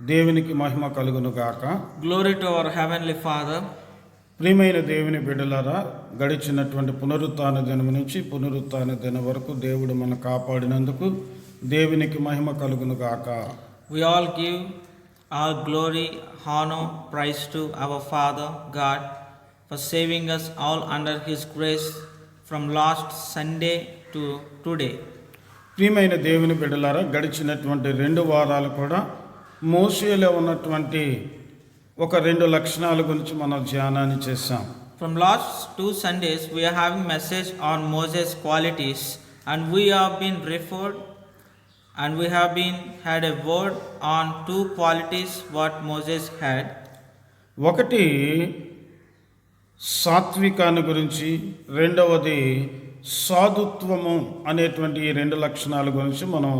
దేవునికి మహిమ కలుగును గాక. Glory to our Heavenly Father. ప్రియమైన దేవుని బిడ్డలారా, గడిచినటువంటి పునరుత్థాన దినం నుంచి పునరుత్థాన దినం వరకు దేవుడు మనం కాపాడినందుకు దేవునికి మహిమ కలుగును గాక. We all give all glory, honor, praise to our Father God for saving us all under His grace from last Sunday to today. ప్రియమైన దేవుని బిడ్డలారా, గడిచినటువంటి 2 వారాలు కూడా మోషేలో ఉన్నటువంటి ఒక 2 లక్షణాల గురించి మనం ధ్యానాన్ని చేశాం. From last 2 Sundays we are having message on Moses' qualities, and we have been referred and we have been had a word on 2 qualities what Moses had. ఒకటి సాత్వికాన్ని గురించి, రెండవది సాధుత్వము అనేటువంటి ఈ 2 లక్షణాల గురించి మనం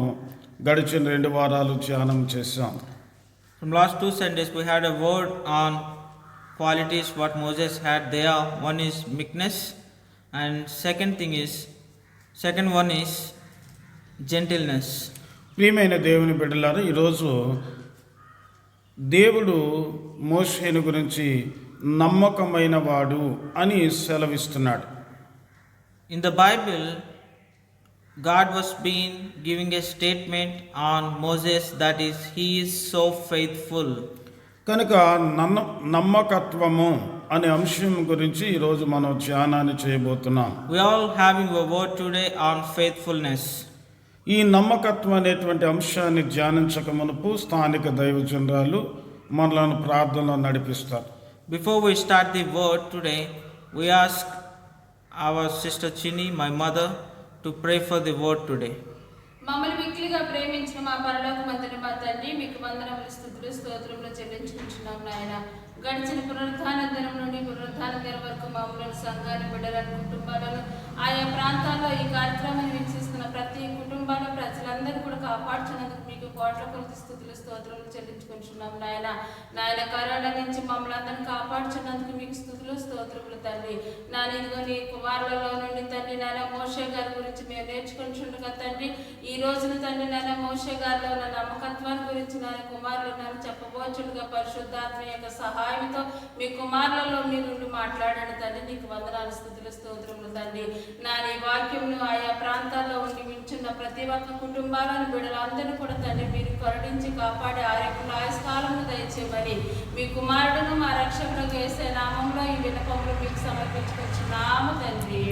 గడిచిన 2 వారాలు ధ్యానం చేశాం. From last 2 Sundays we had a word on qualities what Moses had there. One is meekness, and second one is gentleness. ప్రియమైన దేవుని బిడ్డలారా, ఈరోజు దేవుడు మోషేను గురించి నమ్మకమైన వాడు అని సెలవిస్తున్నాడు. In the Bible, God was being giving a statement on Moses, that is, he is so faithful. కనుక నమ్మకత్వము అనే అంశం గురించి ఈరోజు మనం ధ్యానాన్ని చేయబోతున్నాం. We are all having a word today on faithfulness. ఈ నమ్మకత్వం అనేటువంటి అంశాన్ని ధ్యానించక మునుపు స్థానిక దైవజనురాలు మనలను ప్రార్థనలో నడిపిస్తారు. Before we start the word today, we ask our sister Chini, my mother, to pray for the word today. మమ్మల్ని మిక్కిలిగా ప్రేమించిన మా పరలోకమందున మా తండ్రి, మీకు వందనములు, స్తుతులు, స్తోత్రములు చెల్లించుకుంటున్నాం నాయన. గడిచిన పునరుత్థాన దినం నుండి పునరుత్థాన దినం వరకు మమ్మల్ని, సంఘాన్ని, బిడ్డలను, కుటుంబాలను, ఆయా ప్రాంతాల్లో ఈ కార్యక్రమాన్ని వీక్షిస్తున్న ప్రతి కుటుంబాల ప్రజలందరూ కూడా కాపాడుతున్నందుకు మీకు కోట్ల కొలది స్తుతులు, స్తోత్రములు చెల్లించుకుంటున్నాం నాయన. నాయన కరోనా నుంచి మమ్మల్ని అందరినీ కాపాడుతున్నందుకు మీకు స్తుతులు, స్తోత్రములు తండ్రి. నాయన ఇదిగో నీ కుమారులలో నుండి తండ్రి నాయన మోషే గారి గురించి మేము నేర్చుకుంటుండగా తండ్రి, ఈ రోజున తండ్రి నాయన మోషే గారిలో ఉన్న నమ్మకత్వాన్ని గురించి నాయన కుమారులు నన్ను చెప్పబోచుడుగా పరిశుద్ధాత్మ యొక్క సహాయంతో మీ కుమారులలో నుండి మాట్లాడండి తండ్రి. నీకు వందనాలు, స్తుతులు, స్తోత్రములు తండ్రి. నా నీ వాక్యంను ఆయా ప్రాంతాల్లో ఉండి వింటున్న ప్రతి ఒక్క కుటుంబాలను, బిడ్డలందరినీ కూడా తండ్రి మీరు కరుణించి కాపాడి ఆరోగ్యంలో ఆయుష్కాలము దయచేయమని మీ కుమారుడును మా రక్షకుడు యేసు నామములో ఈ విన్నపములు మీకు సమర్పించుకొచ్చున్నాము తండ్రి.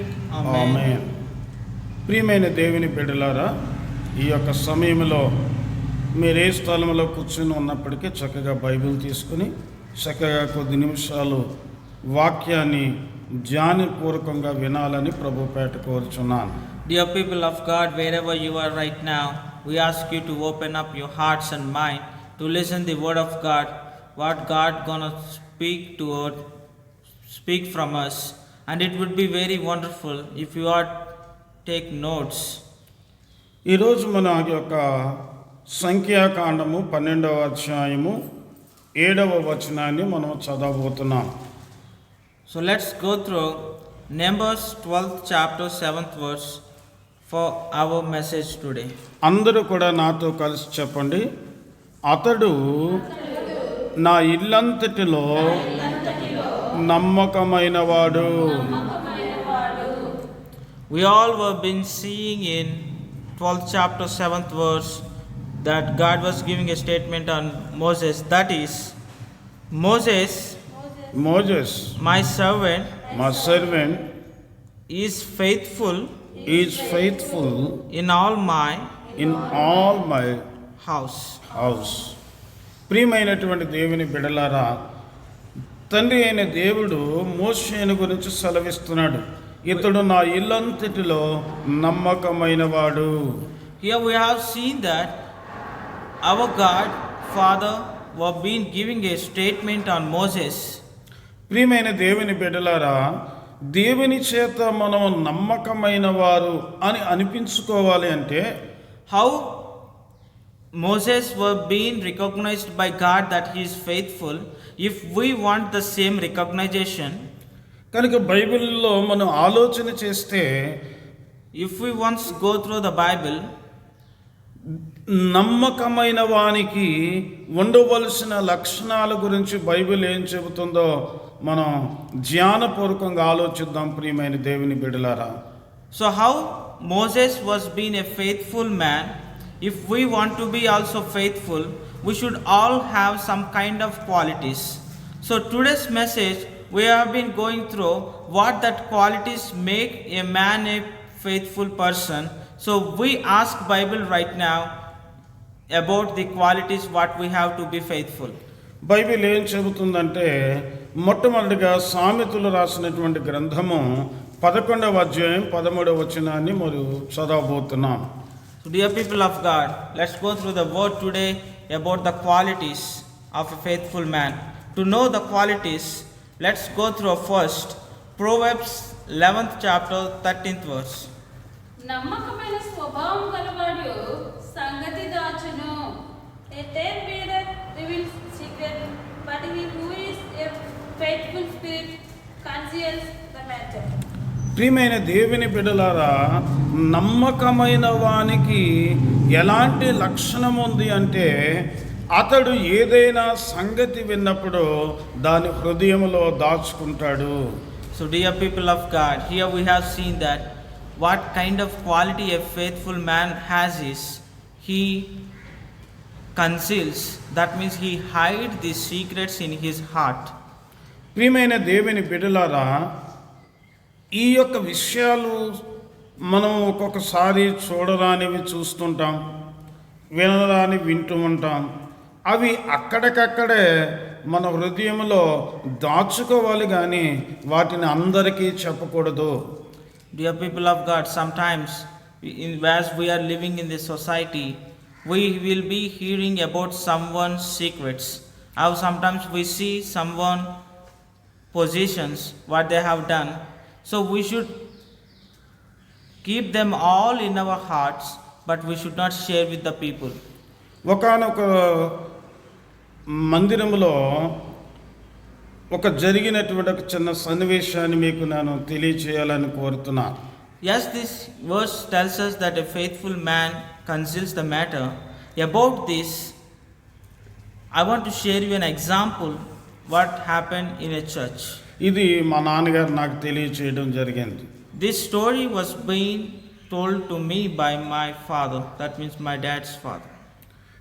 ఆమేన్. ప్రియమైన దేవుని బిడ్డలారా, ఈ యొక్క సమయంలో మీరు ఏ స్థలంలో కూర్చుని ఉన్నప్పటికీ చక్కగా బైబిల్ తీసుకుని చక్కగా కొద్ది నిమిషాలు వాక్యాన్ని ధ్యానపూర్వకంగా వినాలని ప్రభుపేట కోరుచున్నాను. Dear people of God, wherever you are right now, we ask you to open up your hearts and mind to listen the word of God, what God gonna speak from us, and it would be very wonderful if you are take notes. ఈరోజు మన యొక్క సంఖ్యాకాండము 12వ అధ్యాయము 7వ వచనాన్ని మనం చదవబోతున్నాం. So let's go through Numbers 12th chapter 7th verse for our message today. అందరూ కూడా నాతో కలిసి చెప్పండి. అతడు నా ఇల్లంతటిలో నమ్మకమైన వాడు. We all were been seeing in 12th chapter 7th verse that God was giving a statement on Moses, that is, Moses, my servant is faithful in all my house. ప్రియమైనటువంటి దేవుని బిడ్డలారా, తండ్రి అయిన దేవుడు మోషేను గురించి సెలవిస్తున్నాడు. ఇతడు నా ఇల్లంతటిలో నమ్మకమైన వాడు. Here we have seen that our God, Father, were been giving a statement on Moses. ప్రియమైన దేవుని బిడ్డలారా, దేవుని చేత మనం నమ్మకమైన వారు అని అనిపించుకోవాలి అంటే how Moses were being recognized by God that he is faithful. If we want the same recognition, కనుక బైబిల్లో మనం ఆలోచన చేస్తే if we once go through the Bible, నమ్మకమైన వానికి ఉండవలసిన లక్షణాల గురించి బైబిల్ ఏం చెబుతుందో మనం ధ్యానపూర్వకంగా ఆలోచిద్దాం ప్రియమైన దేవుని బిడ్డలారా. So how Moses was being a faithful man, if we want to be also faithful, we should all have some kind of qualities. So today's message we have been going through what that qualities make a man a faithful person. So we ask Bible right now about the qualities what we have to be faithful. Bible ఏం చెబుతుందంటే మొట్టమొదటిగా సామెతలు రాసినటువంటి గ్రంథము 11వ అధ్యాయం 13వ వచనాన్ని మనం చదవబోతున్నాం. So dear people of God, let's go through the word today about the qualities of a faithful man. To know the qualities, let's go through first Proverbs 11th chapter 13th verse. నమ్మకమైన స్వభావం గలవాడు సంగతి దాచును. A talebearer reveals secret, but he who is a faithful spirit conceals the matter. ప్రియమైన దేవుని బిడ్డలారా, నమ్మకమైన వానికి ఎలాంటి లక్షణం ఉంది అంటే అతడు ఏదైనా సంగతి విన్నప్పుడు దాని హృదయంలో దాచుకుంటాడు. So dear people of God, here we have seen that what kind of quality a faithful man has is he conceals, that means he hides the secrets in his heart. ప్రియమైన దేవుని బిడ్డలారా, ఈ యొక్క విషయాలు మనం ఒక్కొక్కసారి చూడరానివి చూస్తుంటాం, వినరాని వింటూ ఉంటాం. అవి అక్కడికక్కడే మన హృదయంలో దాచుకోవాలి కానీ వాటిని అందరికీ చెప్పకూడదు. Dear people of God, sometimes as we are living in this society, we will be hearing about someone's secrets. How sometimes we see someone positions, what they have done. So we should keep them all in our hearts, but we should not share with the people. ఒకానొక మందిరంలో ఒక జరిగినటువంటి ఒక చిన్న సన్నివేశాన్ని మీకు నేను తెలియచేయాలని కోరుతున్నాను. Yes, this verse tells us that a faithful man conceals the matter. About this, I want to share you an example what happened in a church. ఇది మా నాన్నగారు నాకు తెలియచేయడం జరిగింది. This story was being told to me by my father, that means my dad's father.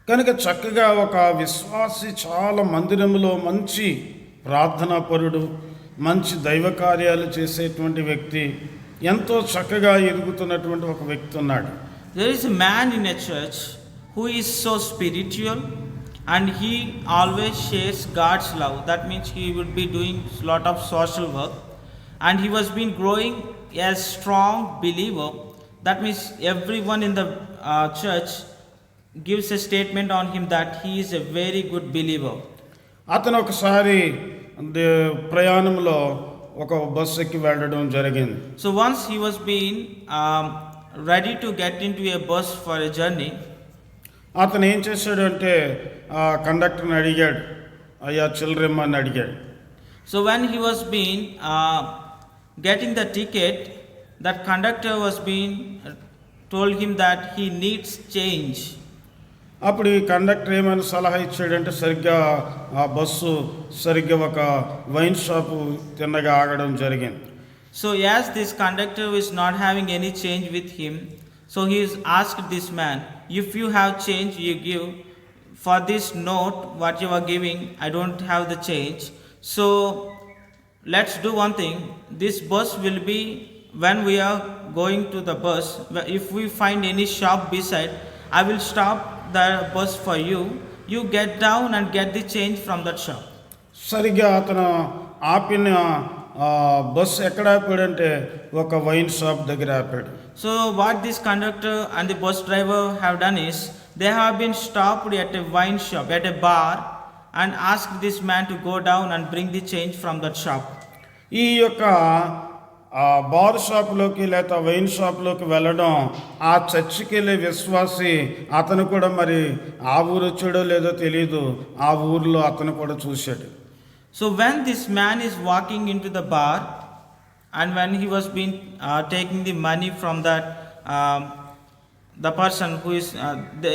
కనుక చక్కగా ఒక విశ్వాసి చాలా మందిరంలో మంచి ప్రార్థనాపరుడు, మంచి దైవ కార్యాలు చేసేటువంటి వ్యక్తి, ఎంతో చక్కగా ఎదుగుతున్నటువంటి ఒక వ్యక్తి ఉన్నాడు. There is a man in a church who is so spiritual and he always shares God's love. That means he would be doing a lot of social work and he was been growing as strong believer. That means everyone in the church gives a statement on him that he is a very good believer. అతను ఒకసారి ప్రయాణంలో ఒక bus ఎక్కి వెళ్ళడం జరిగింది. So once he was being ready to get into a bus for a journey, అతను ఏం చేశాడంటే కండక్టర్ని అడిగాడు, అయ్యా చిల్లరేమ్మని అడిగాడు. So when he was being getting the ticket, that conductor was being told him that he needs change. అప్పుడు ఈ conductor ఏమైనా సలహా ఇచ్చాడంటే సరిగ్గా ఆ బస్సు సరిగ్గా ఒక వైన్ షాపు తిన్నగా ఆగడం జరిగింది. So as this conductor is not having any change with him, so he is asked this man, if you have change you give, for this note what you are giving I don't have the change, so let's do one thing, this bus will be, when we are going to the bus, if we find any shop beside, I will stop the bus for you, you get down and get the change from that shop. సరిగ్గా అతను ఆపిన bus ఎక్కడ ఆపాడంటే ఒక wine shop దగ్గర ఆపాడు. So what this conductor and the bus driver have done is they have been stopped at a wine shop, at a bar, and asked this man to go down and bring the change from that shop. ఈ యొక్క bar షాప్లోకి లేదా wine షాప్లోకి వెళ్ళడం ఆ చర్చికి వెళ్ళే విశ్వాసి అతను కూడా మరి ఆ ఊరు వచ్చాడో లేదో తెలియదు, ఆ ఊరిలో అతను కూడా చూశాడు. So when this man is walking into the bar and when he was being taking the money from that the person who is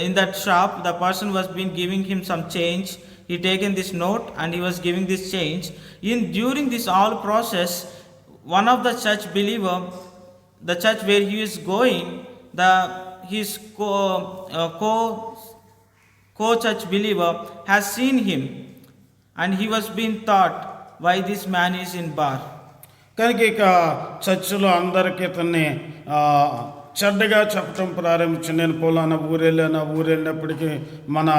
in that shop, the person was been giving him some change. He taken this note and he was giving this change. In during this all process, one of the church believer, the church where he is going, the his co church believer has seen him, and he was being thought why this man is in bar. కనుక ఇక చర్చిలో అందరికీ ఇతన్ని చెడ్డగా చెప్పటం ప్రారంభించి, నేను పోలానా ఊరు వెళ్ళినప్పటికీ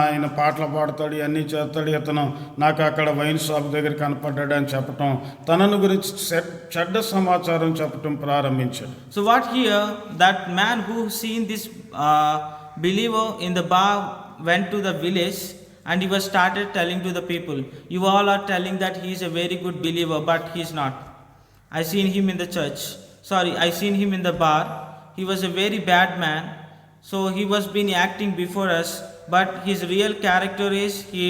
ఆయన పాటలు పాడతాడు, ఇవన్నీ చేస్తాడు, ఇతను నాకు అక్కడ వైన్ షాప్ దగ్గర కనపడ్డాడు అని చెప్పటం, తనను గురించి చెడ్డ సమాచారం చెప్పటం ప్రారంభించాడు. So what here, that man who seen this believer in the bar went to the village and he was started telling to the people, you all are telling that he is a very good believer, but he is not. I seen him in the church. I seen him in the bar. He was a very bad man. So he was been acting before us, but his real character is he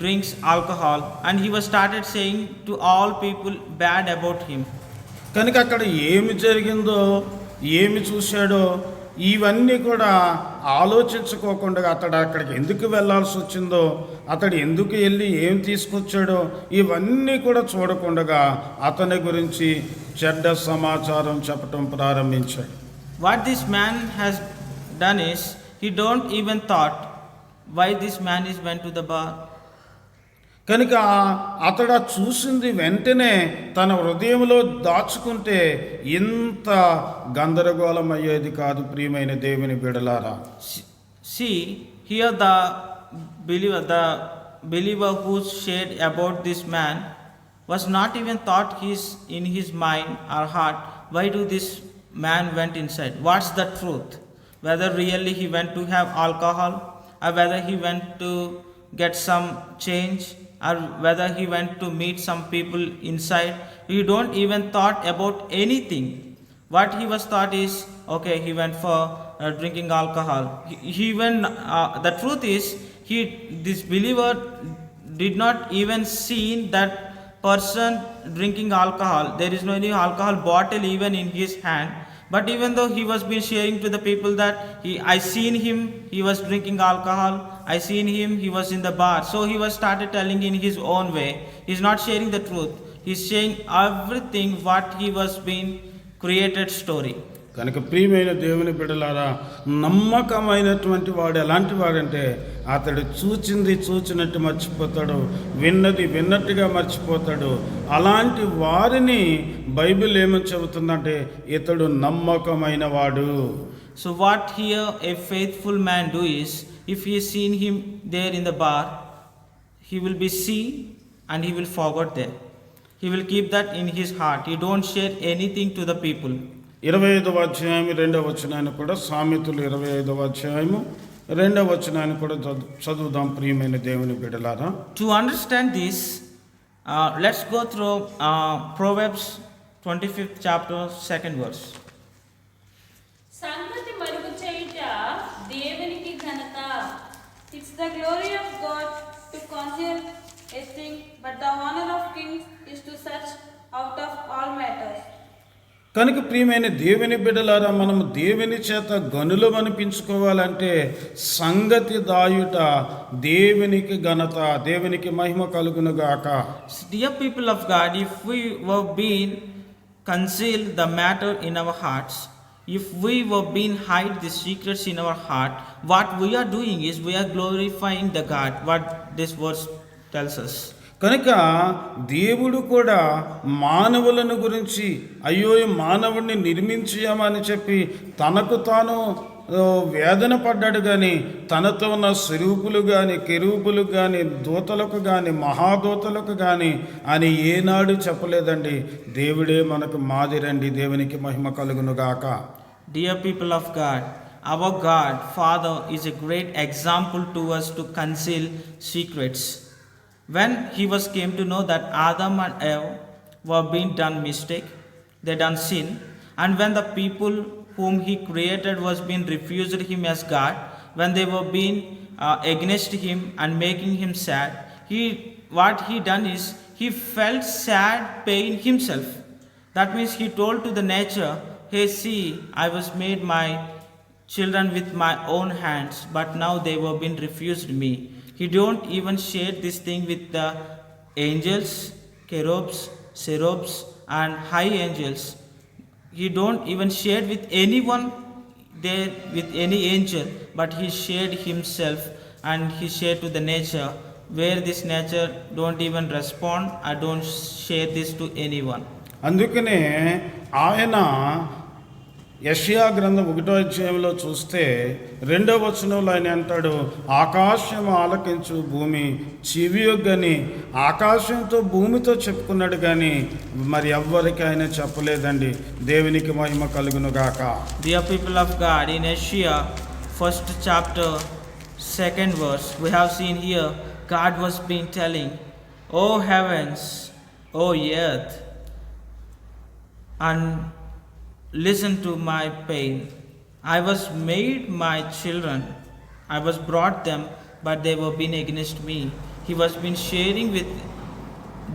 drinks alcohol, and he was started saying to all people bad about him. కనుక అక్కడ ఏమి జరిగిందో, ఏమి చూశాడో, ఇవన్నీ కూడా ఆలోచించుకోకుండా అతడు అక్కడికి ఎందుకు వెళ్ళాల్సి వచ్చిందో, అతడు ఎందుకు వెళ్ళి ఏం తీసుకొచ్చాడో, ఇవన్నీ కూడా చూడకుండా అతని గురించి చెడ్డ సమాచారం చెప్పటం ప్రారంభించాడు. What this man has done is, he don't even thought why this man is went to the bar. కనుక అతడు చూసింది వెంటనే తన హృదయంలో దాచుకుంటే ఇంత గందరగోళం అయ్యేది కాదు. ప్రియమైన దేవుని బిడ్డలారా, See here the believer who shared about this man was not even thought he's in his mind or heart, why do this man went inside, what's the truth, whether really he went to have alcohol, or whether he went to get some change, or whether he went to meet some people inside. He don't even thought about anything. What he was thought is, okay, he went for drinking alcohol. He went, the truth is, this believer did not even seen that person drinking alcohol. There is no any alcohol bottle even in his hand. But even though he was been sharing to the people that I seen him, he was drinking alcohol, I seen him, he was in the bar. So he was started telling in his own way. He's not sharing the truth. He's saying everything what he was being created story. కనుక ప్రియమైన దేవుని బిడ్డలారా, నమ్మకమైనటువంటి వాడు ఎలాంటి వాడంటే అతడు చూచింది చూచినట్టు మర్చిపోతాడు, విన్నది విన్నట్టుగా మర్చిపోతాడు. అలాంటి వారిని బైబిల్ ఏమని చెబుతుందంటే, ఇతడు నమ్మకమైన వాడు. So what here a faithful man do is, if he seen him there in the bar, he will be see and he will forget there. He will keep that in his heart. He don't share anything to the people. 25వ అధ్యాయం 2వ వచనాన్ని కూడా, సామెతలు 25వ అధ్యాయము 2వ వచనాన్ని కూడా చదువుదాం ప్రియమైన దేవుని బిడ్డలారా. To understand this, let's go through Proverbs 25th chapter 2nd verse. సంగతి మరుగు చేయుట దేవునికి ఘనత. It's the glory of God to conceal a thing, but the honor of kings is to search out of all matters. కనుక ప్రియమైన దేవుని బిడ్డలారా, మనము దేవుని చేత గనులు అనిపించుకోవాలంటే సంగతి దాయుట దేవునికి ఘనత, దేవునికి మహిమ కలుగునుగాక. Dear people of God, if we were being conceal the matter in our hearts, if we were being hide the secrets in our heart, what we are doing is we are glorifying the God, what this verse tells us. కనుక దేవుడు కూడా మానవులను గురించి, అయ్యో మానవుడిని నిర్మించామని చెప్పి తనకు తాను వేదన పడ్డాడు, కానీ తనతో ఉన్న స్వరూపులు కానీ, కెరూపులు కానీ, దూతలకు కానీ, మహాదూతలకు కానీ అని ఏనాడు చెప్పలేదండి. దేవుడే మనకు మాదిరండి. దేవునికి మహిమ కలుగునుగాక. Dear people of God, our God, Father, is a great example to us to conceal secrets. When he was came to know that Adam and Eve were being done mistake, they done sin, and when the people whom he created was being refused him as God, when they were being against him and making him sad, what he done is he felt sad pain himself. That means he told to the nature, hey, see, I was made my children with my own hands, but now they were been refused me. He don't even share this thing with the angels, cherubs, cherubs, and high angels. He don't even share with anyone there, with any angel, but he shared himself, and he shared to the nature, where this nature don't even respond. I don't share this to anyone. అందుకనే ఆయన యెషయా గ్రంథం 1వ అధ్యాయంలో చూస్తే 2వ వచనంలో ఆయన అంటాడు, ఆకాశం ఆలకించు భూమి చెవియొగ్గని. ఆకాశంతో భూమితో చెప్పుకున్నాడు కానీ మరి ఎవ్వరికి ఆయన చెప్పలేదండి. దేవునికి మహిమ కలుగును గాక. Dear people of God, in Isaiah 1st chapter 2nd verse, we have seen here God was been telling, "O heavens, O earth, and listen to my pain. I was made my children. I was brought them, but they were been against me." He was been sharing with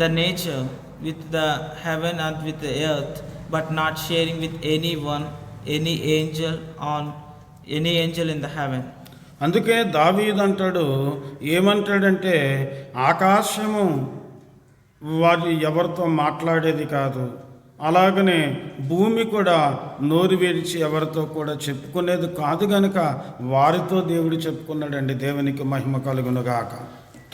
the nature, with the heaven and with the earth, but not sharing with anyone, any angel in the heaven. అందుకే దావీదు అంటాడు, ఏమంటాడంటే, ఆకాశము వారి ఎవరితో మాట్లాడేది కాదు, అలాగనే భూమి కూడా నోరు విడిచి ఎవరితో కూడా చెప్పుకునేది కాదు గనుక వారితో దేవుడు చెప్పుకున్నాడండి. దేవునికి మహిమ కలుగునుగాక.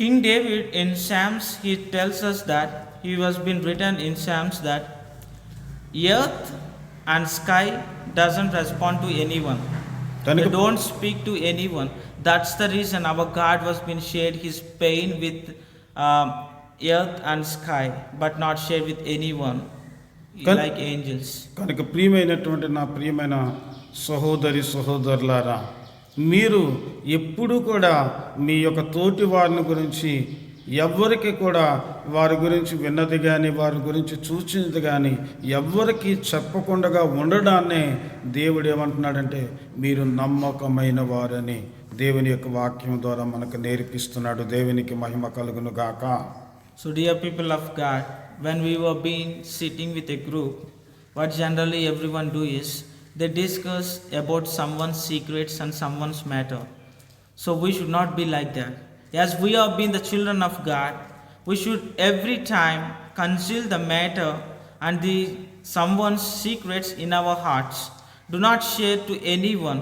King David in Psalms, he tells us that he was been written in Psalms that earth and sky doesn't respond to anyone. They don't speak to anyone. That's the reason our God was been shared his pain with earth and sky, but not shared with anyone like angels. కనుక ప్రియమైనటువంటి నా ప్రియమైన సహోదరి సహోదరులారా, మీరు ఎప్పుడు కూడా మీ యొక్క తోటి వారిని గురించి ఎవ్వరికి కూడా వారి గురించి విన్నది కానీ వారి గురించి చూచినది కానీ ఎవ్వరికి చెప్పకుండా ఉండడాన్నే దేవుడు ఏమంటున్నాడంటే, మీరు నమ్మకమైన వారని దేవుని యొక్క వాక్యం ద్వారా మనకు నేర్పిస్తున్నాడు. దేవునికి మహిమ కలుగును గాక. So dear people of God, when we were being sitting with a group, what generally everyone do is they discuss about someone's secrets and someone's matter. So we should not be like that. As we have been the children of God, we should every time conceal the matter and the someone's secrets in our hearts. Do not share to anyone.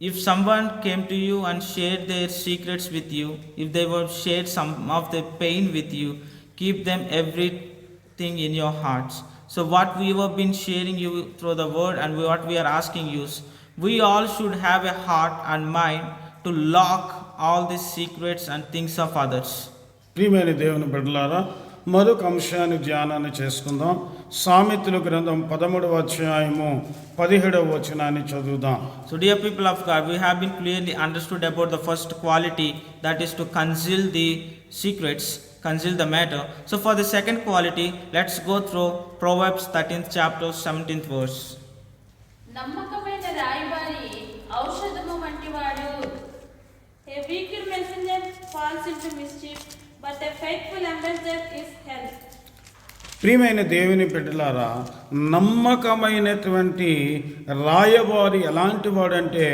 If someone came to you and shared their secrets with you, if they were shared some of their pain with you, keep them everything in your hearts. So what we have been sharing you through the word and what we are asking you is, we all should have a heart and mind to lock all these secrets and things of others. ప్రియమైన దేవుని బిడ్డలారా, మరొక అంశాన్ని ధ్యానాన్ని చేసుకుందాం. సామెతల గ్రంథం 13వ అధ్యాయము 17వ వచనాన్ని చదువుదాం. So dear people of God, we have been clearly understood about the first quality, that is to conceal the secrets, conceal the matter. So for the second quality, let's go through Proverbs 13th chapter 17th verse. నమ్మకమైన రాయబారి ఔషధము వంటివాడు. A wicked messenger falls into mischief, but a faithful ambassador is health. ప్రియమైన దేవుని బిడ్డలారా, నమ్మకమైనటువంటి రాయబారి ఎలాంటి వాడంటే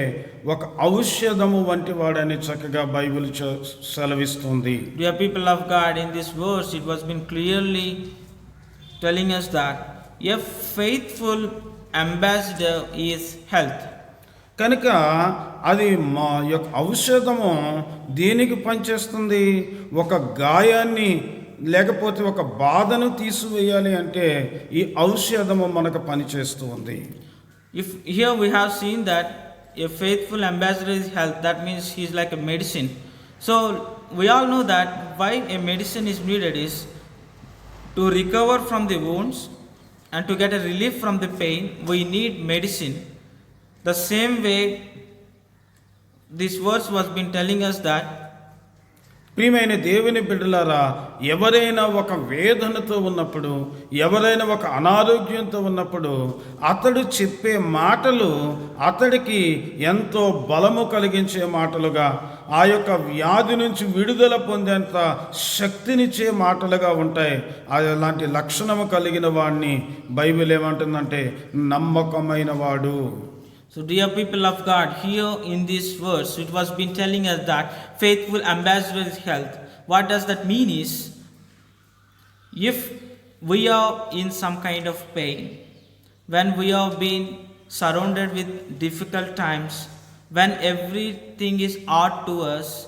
ఒక ఔషధము వంటి వాడని చక్కగా బైబిల్ సెలవిస్తుంది. Dear people of God, in this verse it was been clearly telling us that a faithful ambassador is health. కనుక అది మా యొక్క ఔషధము దేనికి పనిచేస్తుంది? ఒక గాయాన్ని లేకపోతే ఒక బాధను తీసివేయాలి అంటే ఈ ఔషధము మనకు పనిచేస్తూ ఉంది. If here we have seen that a faithful ambassador is health, that means he is like a medicine. So we all know that why a medicine is needed is to recover from the wounds and to get a relief from the pain. We need medicine. The same way this verse was been telling us that ప్రియమైన దేవుని బిడ్డలారా, ఎవరైనా ఒక వేదనతో ఉన్నప్పుడు, ఎవరైనా ఒక అనారోగ్యంతో ఉన్నప్పుడు అతడు చెప్పే మాటలు అతడికి ఎంతో బలము కలిగించే మాటలుగా, ఆ యొక్క వ్యాధి నుంచి విడుదల పొందేంత శక్తినిచ్చే మాటలుగా ఉంటాయి. అలాంటి లక్షణము కలిగిన వాడిని బైబిల్ ఏమంటుందంటే నమ్మకమైన వాడు. So, dear people of God, here in this verse, it was been telling us that faithful ambassador is health. What does that mean is, if we are in some kind of pain, when we are being surrounded with difficult times, when everything is hard to us,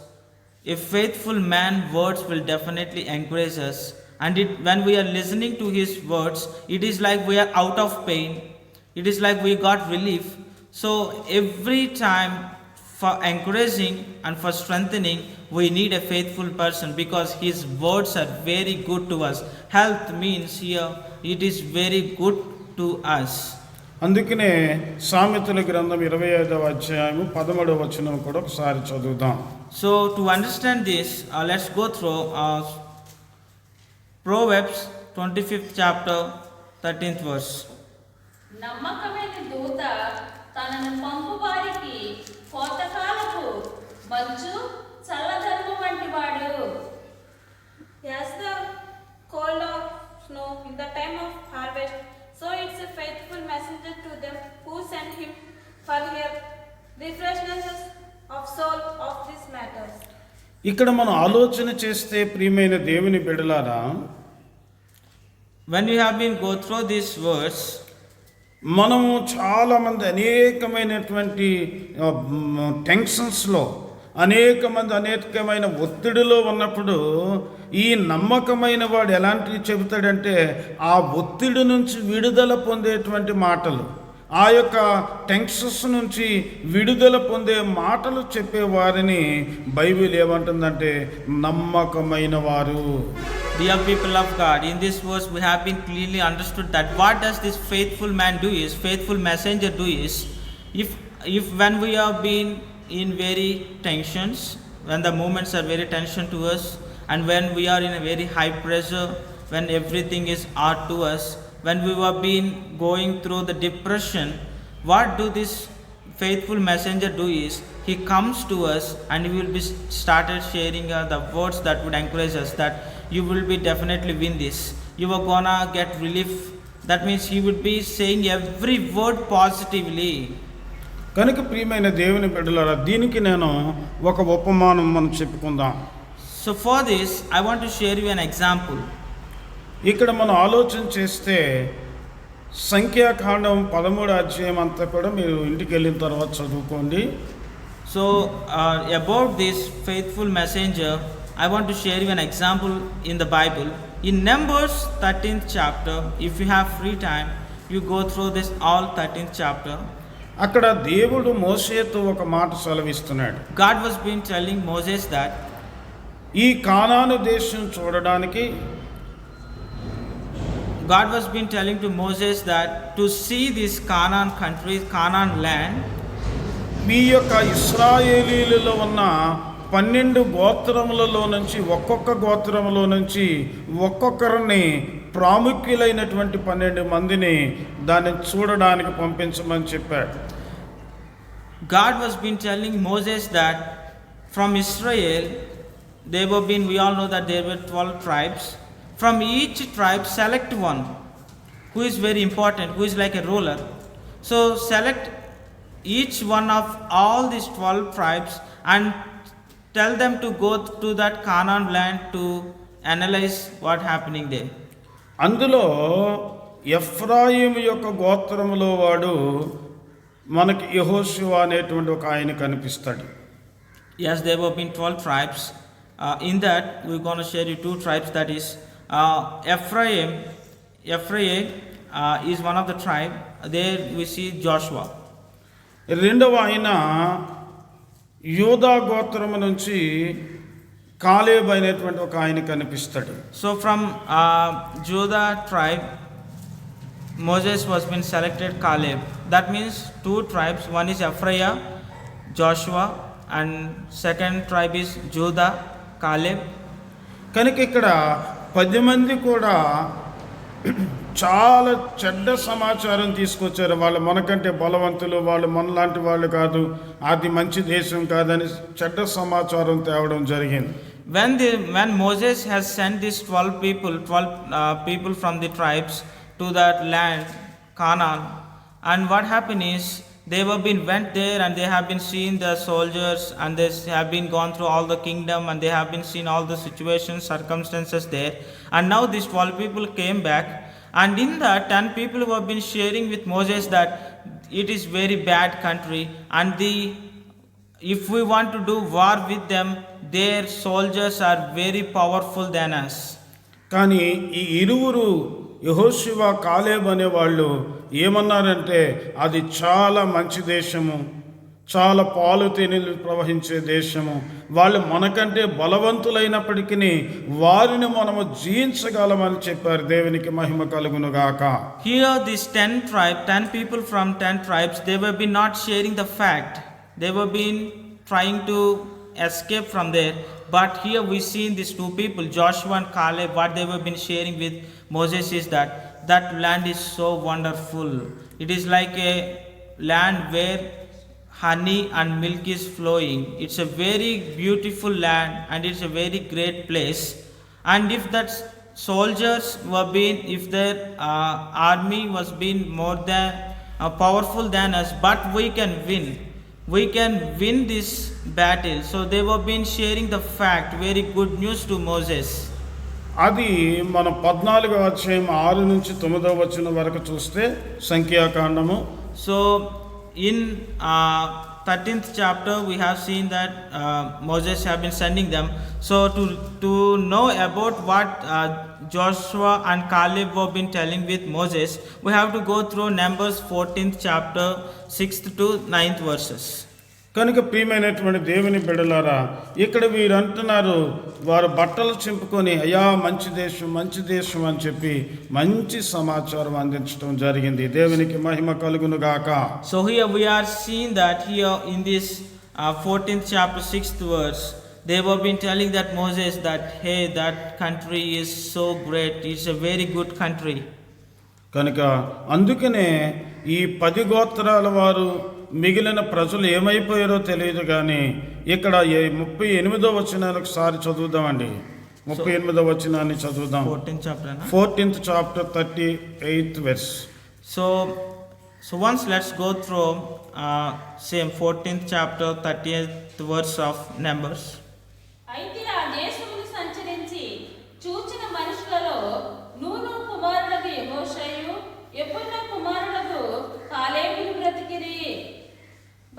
a faithful man words will definitely encourage us. And when we are listening to his words, it is like we are out of pain. It is like we got relief. So every time for encouraging and for strengthening, we need a faithful person, because his words are very good to us. Health means here, it is very good to us. అందుకనే సామెతల గ్రంథం 25వ అధ్యాయము 13వ వచనం కూడా ఒకసారి చదువుదాం. So to understand this, let's go through Proverbs 25th chapter 13th verse. నమ్మకమైన దూత తనను పంపు వారికి కోతకాలపు మంచు చల్లదనము వంటి వాడు. As the cold of snow in the time of harvest, so it's a faithful messenger to them who send him for their refreshment of soul of these matters. ఇక్కడ మనం ఆలోచన చేస్తే ప్రియమైన దేవుని బిడ్డలారా, When you have been go through this verse, మనము చాలామంది అనేకమైనటువంటి టెన్షన్స్లో, అనేకమైన ఒత్తిడిలో ఉన్నప్పుడు ఈ నమ్మకమైన వాడు ఎలాంటివి చెబుతాడంటే, ఆ ఒత్తిడి నుంచి విడుదల పొందేటువంటి మాటలు, ఆ యొక్క టెన్షన్స్ నుంచి విడుదల పొందే మాటలు చెప్పేవారిని బైబిల్ ఏమంటుందంటే నమ్మకమైన వారు. dear people of God, in this verse we have been clearly understood that what does this faithful man do is, faithful messenger do is, if when we are being in very tensions, when the moments are very tension to us, and when we are in a very high pressure, when everything is hard to us, when we were been going through the depression, what do this faithful messenger do is, he comes to us and he will be started sharing the words that would encourage us, that you will be definitely win this, you are gonna get relief. That means he would be saying every word positively. కనుక ప్రియమైన దేవుని బిడ్డలారా, దీనికి నేను ఒక ఉపమానం మనం చెప్పుకుందాం. So for this I want to share you an example. ఇక్కడ మనం ఆలోచన చేస్తే సంఖ్యాకాండం 13వ అధ్యాయం అంతా కూడా మీరు ఇంటికి వెళ్ళిన తర్వాత చదువుకోండి. So about this faithful messenger, I want to share you an example in the Bible. In Numbers 13th chapter, if you have free time, you go through this all 13th chapter. అక్కడ దేవుడు మోషేతో ఒక మాట సెలవిస్తున్నాడు. God was been telling Moses that ఈ కానాను దేశం చూడడానికి, God was been telling to Moses that to see this Canaan country, Canaan land, మీ యొక్క ఇశ్రాయేలీలలో ఉన్న 12 గోత్రములలో నుంచి ఒక్కొక్క గోత్రములో నుంచి ఒక్కొక్కరిని, ప్రాముఖ్యులైనటువంటి 12 మందిని దాన్ని చూడడానికి పంపించమని చెప్పాడు. God was been telling Moses that from Israel, they were been, we all know that there were 12 tribes. From each tribe, select one who is very important, who is like a ruler. So select each one of all these 12 tribes and tell them to go to that Canaan land to analyze what happening there. అందులో ఎఫ్రాయిము యొక్క గోత్రములో వాడు మనకి యెహోషువ అనేటువంటి ఒక ఆయన కనిపిస్తాడు. Yes, there were been 12 tribes. In that, we're going to share you 2 tribes. That is, Ephraim is one of the tribe. There we see Joshua. రెండవ ఆయన యూదా గోత్రము నుంచి కాలేబ్ అనేటువంటి ఒక ఆయన కనిపిస్తాడు. So from Judah tribe, Moses was been selected Caleb. That means 2 tribes. One is Ephraim, Joshua, and second tribe is Judah, Caleb. కనుక ఇక్కడ 10 మంది కూడా చాలా చెడ్డ సమాచారం తీసుకొచ్చారు. వాళ్ళు మనకంటే బలవంతులు, వాళ్ళు మనలాంటి వాళ్ళు కాదు, అది మంచి దేశం కాదని చెడ్డ సమాచారం తేవడం జరిగింది. When Moses has sent these 12 people from the tribes to that land, Canaan, and what happened is They have been went there and they have been seen the soldiers and they have been gone through all the kingdom and they have been seen all the situations, circumstances there. And now these 12 people came back, and in that 10 people who have been sharing with Moses that it is very bad country, and if we want to do war with them, their soldiers are very powerful than us. కానీ ఈ ఇరువురు యెహోషువ Caleb అనే వాళ్ళు ఏమన్నారంటే అది చాలా మంచి దేశము, చాలా పాలు తేనెలు ప్రవహించే దేశము, వాళ్ళు మనకంటే బలవంతులైనప్పటికీ వారిని మనము జయించగలమని చెప్పారు. దేవునికి మహిమ కలుగును గాక. Here these 10 people from 10 tribes, they were been not sharing the fact. They were been trying to escape from there. But here we see in these two people, Joshua and Caleb, what they were been sharing with Moses is that land is so wonderful. It is like a land where honey and milk is flowing. It's a very beautiful land and it's a very great place. And if that soldiers were been, if their army was been more than powerful than us, but we can win this battle. So they were been sharing the fact, very good news to Moses. అది మనం 14వ అధ్యాయం 6 నుంచి 9వ వచనం వరకు చూస్తే సంఖ్యాకాండము. So in 13th chapter we have seen that Moses have been sending them. So to know about what Joshua and Caleb have been telling with Moses, we have to go through Numbers 14th chapter 6th to 9th verses. కనుక ప్రియమైనటువంటి దేవుని బిడ్డలారా, ఇక్కడ వీరు అంటున్నారు, వారు బట్టలు చింపుకొని అయ్యా మంచి దేశం అని చెప్పి మంచి సమాచారం అందించడం జరిగింది. దేవునికి మహిమ కలుగును గాక. So here we are seeing that here in this 14th chapter 6th verse, they were been telling that Moses that hey, that country is so great, it's a very good country. కనుక అందుకనే ఈ 10 గోత్రాల వారు మిగిలిన ప్రజలు ఏమైపోయారో తెలియదు, కానీ ఇక్కడ 38వ వచనాన్ని ఒకసారి చదువుదామండి. 38వ వచనాన్ని చదువుదాం. 14th chapter 38th verse. So once let's go through same 14th chapter 30th verse of Numbers. అయితే ఆ దేశమును సంచరించి చూచిన మనుషులలో నూను కుమారుడగు యెహోషాయు, యెఫున్నె కుమారుడగు కాలేబులు బ్రతికిరి.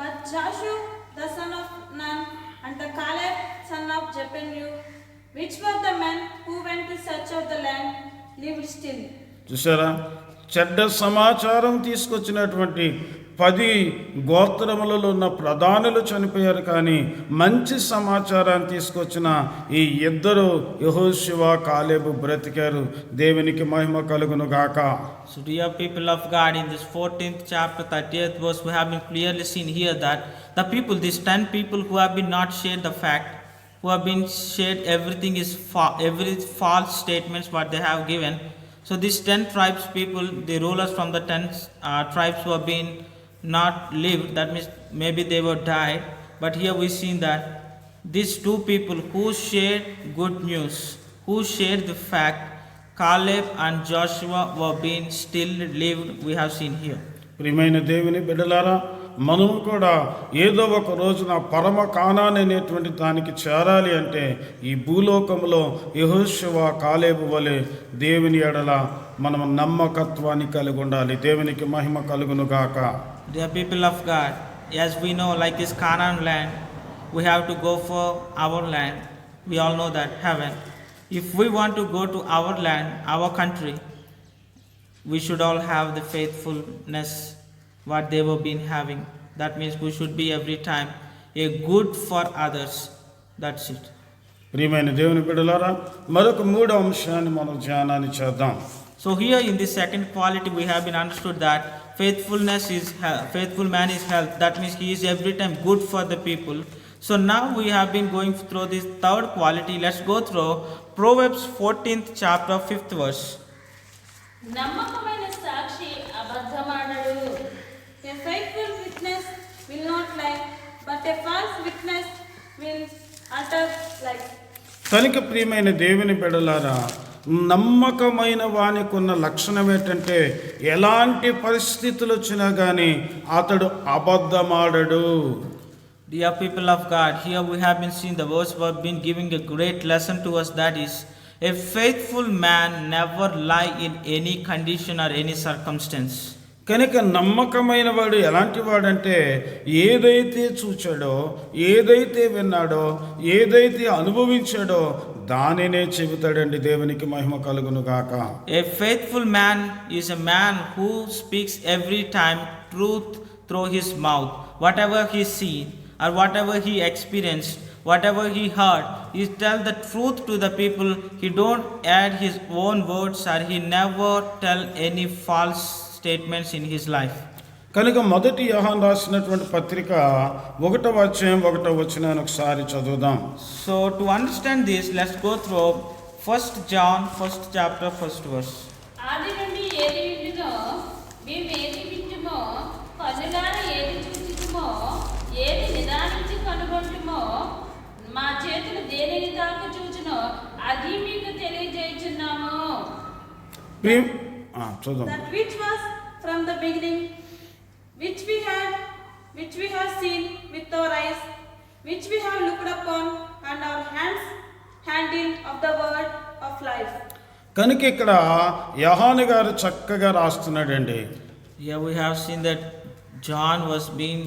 But Joshua the son of Nun and the Caleb son of Jephunneh, which were the men who went to search out the land, lived still. చూసారా, చెడ్డ సమాచారం తీసుకొచ్చినటువంటి 10 గోత్రములలో ఉన్న ప్రధానులు చనిపోయారు, కానీ మంచి సమాచారాన్ని తీసుకొచ్చిన ఈ 2 యెహోషువ కాలేబు బ్రతికారు. దేవునికి మహిమ కలుగును గాక. So dear people of God, in this 14th chapter 30th verse, we have been clearly seen here that the people, these 10 people who have been not shared the fact, who have been shared everything is every false statements what they have given. So these 10 tribes people, the rulers from the 10 tribes who have been not lived, that means maybe they were died. But here we see that these 2 people who shared good news, who shared the fact, Caleb and Joshua were being still lived, we have seen here. ప్రియమైన దేవుని బిడ్డలారా, మనము కూడా ఏదో ఒక రోజున పరమ Conan అనేటువంటి దానికి చేరాలి అంటే ఈ భూలోకంలో యెహోషువ కాలేబు వలె దేవుని ఎడల మనం నమ్మకత్వాన్ని కలిగి ఉండాలి. దేవునికి మహిమ కలుగును గాక. Dear people of God, as we know, like this Canaan land, we have to go for our land. We all know that, heaven. If we want to go to our land, our country, we should all have the faithfulness what they were been having. That means we should be every time a good for others. That's it. ప్రియమైన దేవుని బిడ్డలారా, మరొక 3వ అంశాన్ని మనం ధ్యానాన్ని చేద్దాం. So here in this second quality we have been understood that faithfulness is faithful man is health. That means he is every time good for the people. So now we have been going through this third quality. Let's go through Proverbs 14th chapter 5th verse. నమ్మకమైన సాక్షి అబద్ధమాడడు. A faithful witness will not lie, but a false witness will utter lies. కనుక ప్రియమైన దేవుని బిడ్డలారా, నమ్మకమైన వానికి ఉన్న లక్షణం ఏంటంటే ఎలాంటి పరిస్థితులు వచ్చినా కానీ అతడు అబద్ధమాడడు. Dear people of God, here we have been seeing the verse we have been giving a great lesson to us, that is, a faithful man never lie in any condition or any circumstance. కనుక నమ్మకమైన వాడు ఎలాంటి వాడంటే ఏదైతే చూచాడో, ఏదైతే విన్నాడో, ఏదైతే అనుభవించాడో దానినే చెబుతాడండి. దేవునికి మహిమ కలుగును గాక. A faithful man is a man who speaks every time truth through his mouth. Whatever he seen or whatever he experienced, whatever he heard, he tell the truth to the people. He don't add his own words or he never tell any false statements in his life. కనుక మొదటి యోహాను రాసినటువంటి పత్రిక 1వ అధ్యాయం 1వ వచనాన్ని ఒకసారి చదువుదాం. So to understand this, let's go through 1 John 1st chapter 1st verse. ఆది నుండి ఏది వింటునో, మేము ఏది వింటుమో, కనులారా ఏది చూచుచుమో, ఏది నిదానించి కనుగొంటుమో, మా చేతులు దేనిని దాకా చూచునో అది మీకు తెలియజేయుచున్నాము. చూద్దాం. That which was from the beginning, which we have seen with our eyes, which we have looked upon, and our hands handled of the word of life. కనుక ఇక్కడ యోహాను గారు చక్కగా రాస్తున్నాడండి. Here we have seen that John was being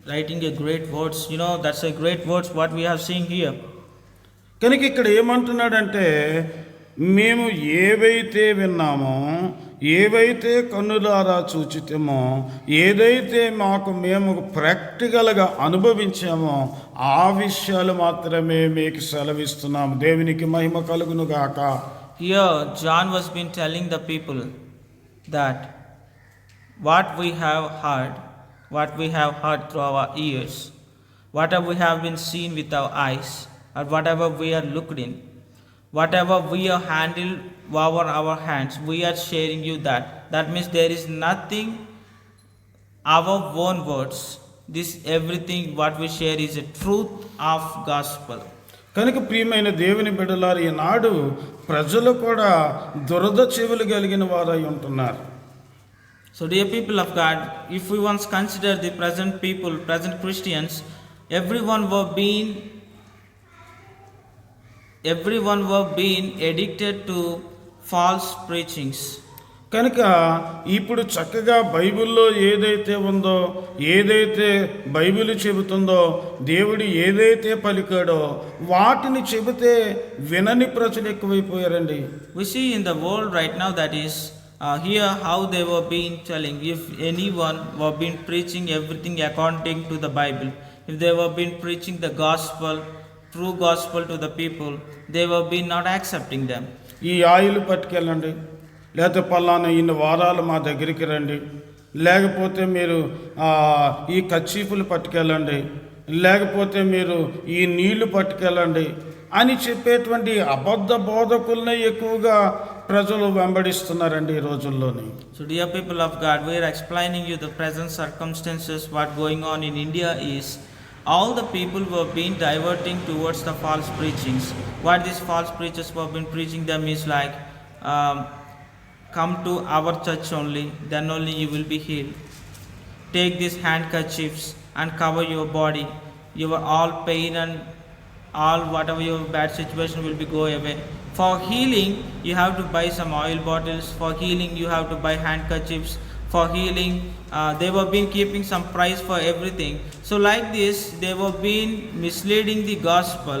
writing a great words. You know, that's a great words what we have seen here. కనుక ఇక్కడ ఏమంటున్నాడంటే, మేము ఏవైతే విన్నామో, ఏవైతే కన్నులారా చూచితేమో, ఏదైతే మేము ప్రాక్టికల్గా అనుభవించామో ఆ విషయాలు మాత్రమే మీకు సెలవిస్తున్నాము. దేవునికి మహిమ కలుగును గాక. Here John was been telling the people that what we have heard through our ears, whatever we have been seen with our eyes, or whatever we are looked in, whatever we are handled over our hands, we are sharing you that. That means there is nothing our own words. This everything what we share is a truth of gospel. కనుక ప్రియమైన దేవుని బిడ్డలారు, ఈనాడు ప్రజలు కూడా దురద చెవులు కలిగిన వారై ఉంటున్నారు. So dear people of God, if we once consider the present people, present Christians, everyone were being addicted to false preachings. కనుక ఇప్పుడు చక్కగా బైబిల్లో ఏదైతే ఉందో, ఏదైతే బైబిల్ చెబుతుందో, దేవుడు ఏదైతే పలికాడో వాటిని చెబితే వినని ప్రజలు ఎక్కువైపోయారండి. We see in the world right now, that is here how they were being telling, if anyone were being preaching everything according to the Bible, if they were being preaching the gospel, true gospel to the people, they were being not accepting them. ఈ oil పట్టుకెళ్ళండి, లేకపోతే పలానా ఇన్ని వారాలు మా దగ్గరికి రండి, లేకపోతే మీరు ఈ కచ్చీపులు పట్టుకెళ్ళండి, లేకపోతే మీరు ఈ నీళ్లు పట్టుకెళ్ళండి అని చెప్పేటువంటి అబద్ధ బోధకులనే ఎక్కువగా ప్రజలు వెంబడిస్తున్నారండి ఈ రోజుల్లోని. So dear people of God, we are explaining you the present circumstances. What going on in India is all the people were being diverting towards the false preachings. What these false preachers were been preaching them is like, come to our church only, then only you will be healed. Take these handkerchiefs and cover your body. Your all pain and all whatever your bad situation will be go away. For healing, you have to buy some oil bottles. For healing, you have to buy handkerchiefs. For healing, they were been keeping some price for everything. So like this, they were been misleading the gospel.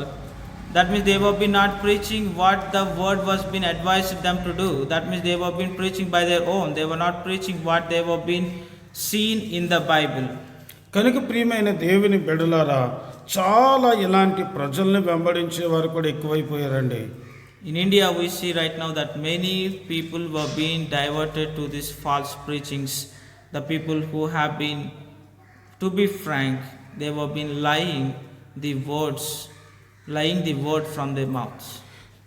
That means they were been not preaching what the word was been advised them to do. That means they were been preaching by their own. They were not preaching what they were been seen in the Bible. కనుక ప్రియమైన దేవుని బిడ్డలారా, చాలా ఇలాంటి ప్రజల్ని వెంబడించే వారు కూడా ఎక్కువైపోయారండి. In India, we see right now that many people were being diverted to these false preachings. The people who have been, to be frank, they were been lying the word from their mouths.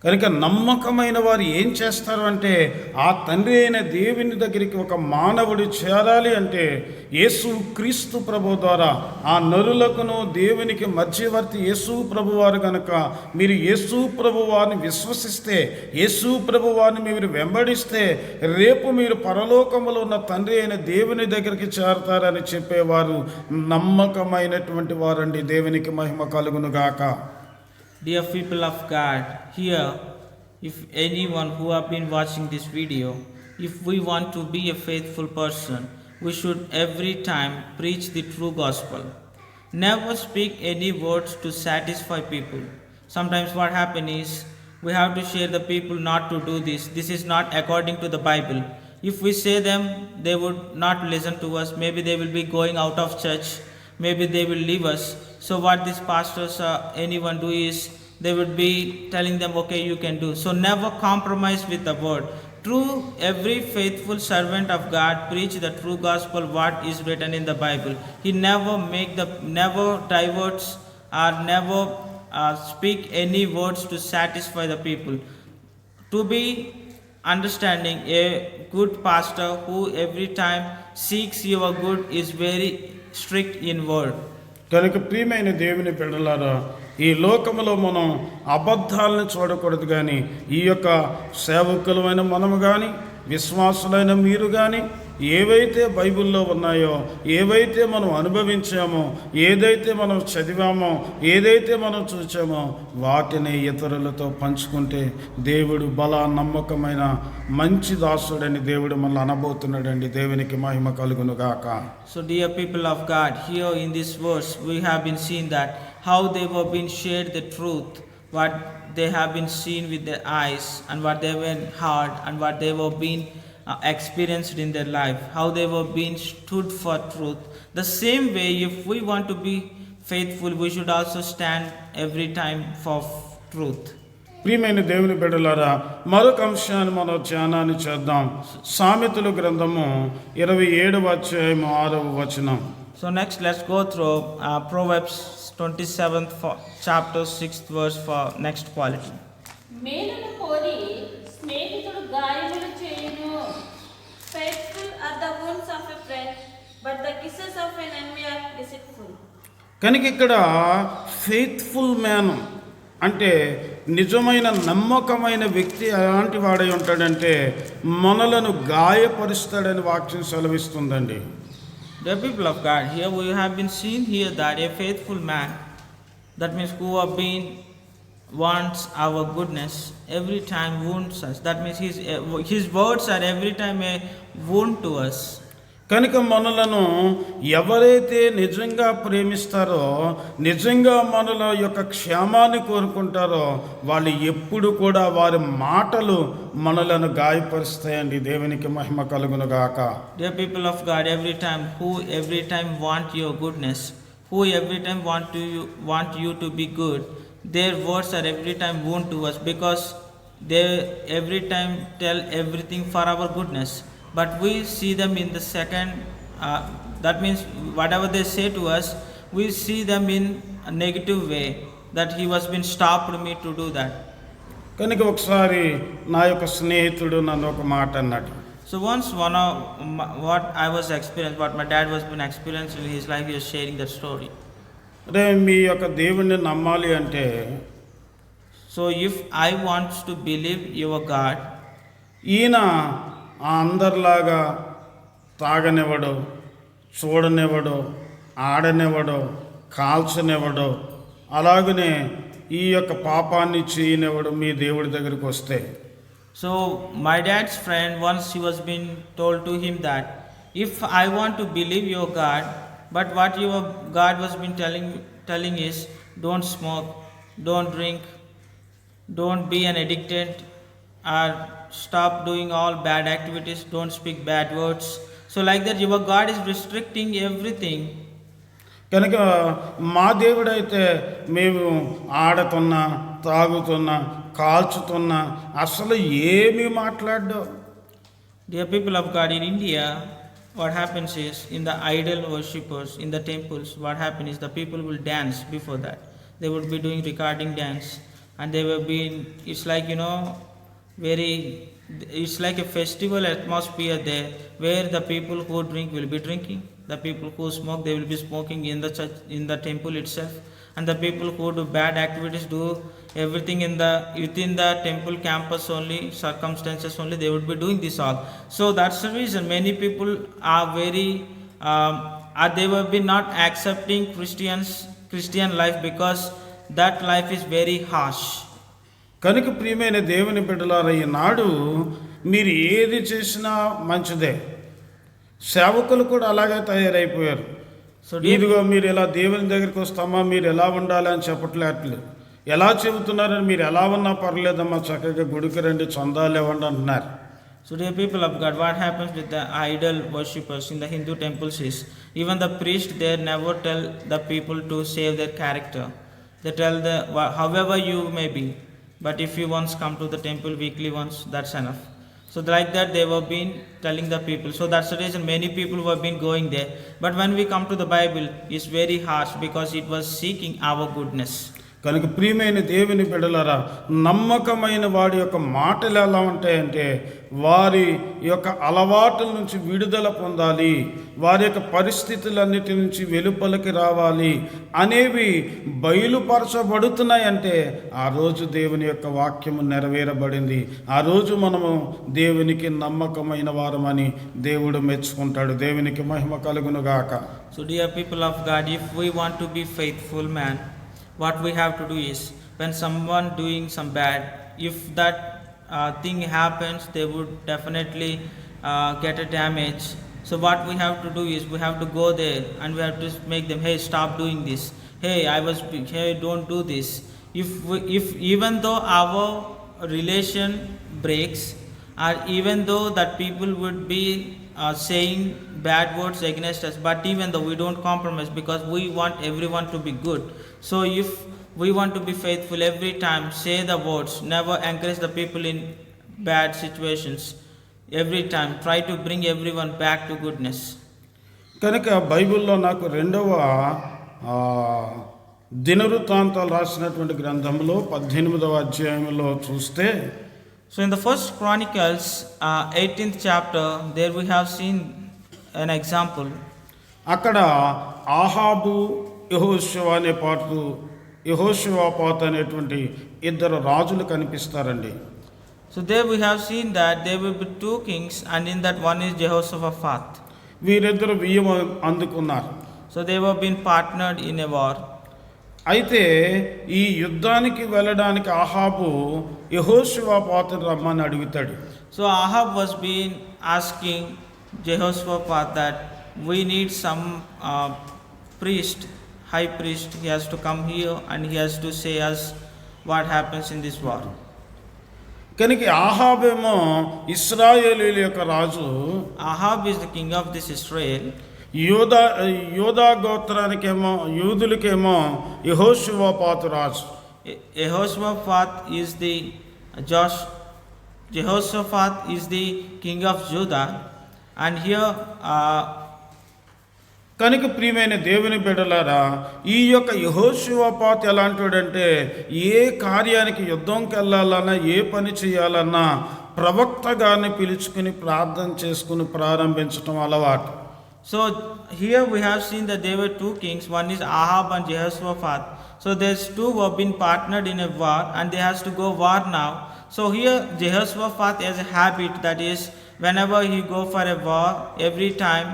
కనుక నమ్మకమైన వారు ఏం చేస్తారు అంటే ఆ తండ్రి అయిన దేవుని దగ్గరికి ఒక మానవుడు చేరాలి అంటే యేసు క్రీస్తు ప్రభు ద్వారా ఆ నరులకును దేవునికి మధ్యవర్తి యేసు ప్రభు వారు కనుక మీరు యేసు ప్రభు వారిని విశ్వసిస్తే, యేసు ప్రభు వారిని మీరు వెంబడిస్తే రేపు మీరు పరలోకములో ఉన్న తండ్రి అయిన దేవుని దగ్గరికి చేరతారని చెప్పేవారు నమ్మకమైనటువంటి వారండి. దేవునికి మహిమ కలుగును గాక. Dear people of God, here, if anyone who have been watching this video, if we want to be a faithful person, we should every time preach the true gospel. Never speak any words to satisfy people. Sometimes what happens is we have to share the people not to do this. This is not according to the Bible. If we say them, they would not listen to us. Maybe they will be going out of church. Maybe they will leave us. So what these pastors or anyone do is they would be telling them, okay, you can do. So never compromise with the word. True, every faithful servant of God preach the true gospel, what is written in the Bible. He never diverts or never speak any words to satisfy the people. To be understanding, a good pastor who every time seeks your good is very strict in word. కనుక ప్రియమైన దేవుని బిడ్డలారా, ఈ లోకములో మనం అబద్ధాలను చూడకూడదు. కానీ ఈ యొక్క సేవకులమైన మనము కానీ విశ్వాసులైన మీరు కానీ ఏవైతే బైబిల్లో ఉన్నాయో, ఏవైతే మనం అనుభవించామో, ఏదైతే మనం చదివామో, ఏదైతే మనం చూచామో వాటిని ఇతరులతో పంచుకుంటే దేవుడు నమ్మకమైన మంచి దాసుడని దేవుడు మనల్ని అనబోతున్నాడండి. దేవునికి మహిమ కలుగును గాక. So dear people of God, here in this verse we have been seeing that how they were being shared the truth, what they have been seen with their eyes, and what they were heard, and what they were being experienced in their life, how they were being stood for truth. The same way, if we want to be faithful, we should also stand every time for truth. ప్రియమైన దేవుని బిడ్డలారా, మరొక అంశాన్ని మనం ధ్యానాన్ని చేద్దాం. సామెతల గ్రంథము 27వ అధ్యాయం 6వ వచనం. So next, let's go through Proverbs 27th chapter 6th verse for next quality. మేలును కోరి స్నేహితుడు గాయములు చేయును. Faithful are the wounds of a friend, but the kisses of an enemy are deceitful. కనుక ఇక్కడ ఫెయిత్ఫుల్ మ్యాన్ అంటే నిజమైన నమ్మకమైన వ్యక్తి ఎలాంటి వాడై ఉంటాడంటే మనలను గాయపరుస్తాడని వాక్యం సెలవిస్తుందండి. The people of God, here we have been seen here that a faithful man, that means who have been wants our goodness, every time wounds us. That means his words are every time a wound to us. కనుక మనలను ఎవరైతే నిజంగా ప్రేమిస్తారో, నిజంగా మనల యొక్క క్షేమాన్ని కోరుకుంటారో వాళ్ళు ఎప్పుడు కూడా వారి మాటలు మనలను గాయపరుస్తాయండి. దేవునికి మహిమ కలుగును గాక. Dear people of God, every time want your goodness, who every time want you to be good, their words are every time wound to us, because they every time tell everything for our goodness. But we see them in the second, that means whatever they say to us, we see them in a negative way, that he was been stopped me to do that. కనుక ఒకసారి నా యొక్క స్నేహితుడు నన్ను ఒక మాట అన్నాడు. So once what I was experiencing, what my dad was been experiencing in his life, he was sharing that story. అదే మీ యొక్క దేవుణ్ణి నమ్మాలి అంటే, so if I want to believe your God, ఈయన అందరిలాగా తాగనివ్వడు, చూడనివ్వడు, ఆడనివ్వడు, కాల్చనివ్వడు, అలాగనే ఈ యొక్క పాపాన్ని చేయనివ్వడు మీ దేవుడి దగ్గరికి వస్తే. So my dad's friend, once he was being told to him that if I want to believe your God, but what your God was been telling is don't smoke, don't drink, don't be an addicted, or stop doing all bad activities, don't speak bad words. So like that your God is restricting everything. కనుక మా దేవుడైతే మేము ఆడుతున్నా, తాగుతున్నా, కాల్చుతున్నా అసలు ఏమీ మాట్లాడ్డు. Dear people of God, in India, what happens is in the idol worshippers, in the temples, what happens is the people will dance before that. They would be doing recording dance, and they were being, it's like, very, it's like a festival atmosphere there, where the people who drink will be drinking, the people who smoke, they will be smoking in the church, in the temple itself, and the people who do bad activities do everything in the within the temple campus only, circumstances only, they would be doing this all. So that's the reason many people are very, they will be not accepting Christian life, because that life is very harsh. కనుక ప్రియమైన దేవుని బిడ్డలారా, ఈనాడు మీరు ఏది చేసినా మంచిదే. సేవకులు కూడా అలాగే తయారైపోయారు. సో ఇదిగో మీరు ఇలా దేవుని దగ్గరికి వస్తామా, మీరు ఎలా ఉండాలి అని చెప్పట్లేదు. ఎలా చెబుతున్నారని, మీరు ఎలా ఉన్నా పర్లేదమ్మా, చక్కగా గుడికి రండి, చందాలు ఇవ్వండి అంటున్నారు. So dear people of God, what happens with the idol worshippers in the Hindu temples is, even the priest there never tell the people to save their character. They tell however you may be, but if you once come to the temple weekly once, that's enough. So like that they were been telling the people. So that's the reason many people were been going there. But when we come to the Bible, it's very harsh, because it was seeking our goodness. కనుక ప్రియమైన దేవుని బిడ్డలారా, నమ్మకమైన వాడి యొక్క మాటలు ఎలా ఉంటాయంటే, వారి యొక్క అలవాట్ల నుంచి విడుదల పొందాలి, వారి యొక్క పరిస్థితులన్నిటి నుంచి వెలుపలికి రావాలి అనేవి బయలుపరచబడుతున్నాయంటే ఆ రోజు దేవుని యొక్క వాక్యము నెరవేరబడింది. ఆ రోజు మనము దేవునికి నమ్మకమైన వారమని దేవుడు మెచ్చుకుంటాడు. దేవునికి మహిమ కలుగునుగాక. So dear people of God, if we want to be faithful man, what we have to do is, when someone doing some bad, if that thing happens, they would definitely get a damage. So what we have to do is, we have to go there and we have to make them, hey, stop doing this, hey, hey, don't do this. If even though our relation breaks, or even though that people would be saying bad words against us, but even though we don't compromise, because we want everyone to be good. So if we want to be faithful, every time say the words, never encourage the people in bad situations, every time try to bring everyone back to goodness. కనుక బైబిల్లో నాకు 2వ దినవృత్తాంతాలు రాసినటువంటి గ్రంథంలో 18వ అధ్యాయంలో చూస్తే, So in the First Chronicles 18th chapter, there we have seen an example. అక్కడ ఆహాబు, యెహోషువాపాతు అనేటువంటి 2 రాజులు కనిపిస్తారండి. So there we have seen that there will be 2 kings, and in that one is Jehoshaphat. వీరిద్దరు వియ్యం అందుకున్నారు. So they were being partnered in a war. అయితే ఈ యుద్ధానికి వెళ్ళడానికి ఆహాబు యెహోషువాపాతుని రమ్మని అడుగుతాడు. So Ahab was being asking Jehoshaphat that we need some priest, high priest, he has to come here and he has to say us what happens in this war. కనుక ఆహాబేమో ఇశ్రాయేలీయుల యొక్క రాజు. Ahab is the king of this Israel. యూదా గోత్రానికేమో, యూదులకేమో యెహోషువాపాతు రాజు. Jehoshaphat is the king of Judah, and here కనుక ప్రియమైన దేవుని బిడ్డలారా, ఈ యొక్క యెహోషువాపాతు ఎలాంటివాడంటే, ఏ కార్యానికి యుద్ధంకి వెళ్ళాలన్నా, ఏ పని చేయాలన్నా ప్రవక్త గారిని పిలుచుకుని ప్రార్థన చేసుకుని ప్రారంభించడం అలవాటు. So here we have seen that there were 2 kings, one is Ahab and Jehoshaphat. So there's 2 who have been partnered in a war, and they has to go war now. So here Jehoshaphat has a habit, that is, whenever he go for a war, every time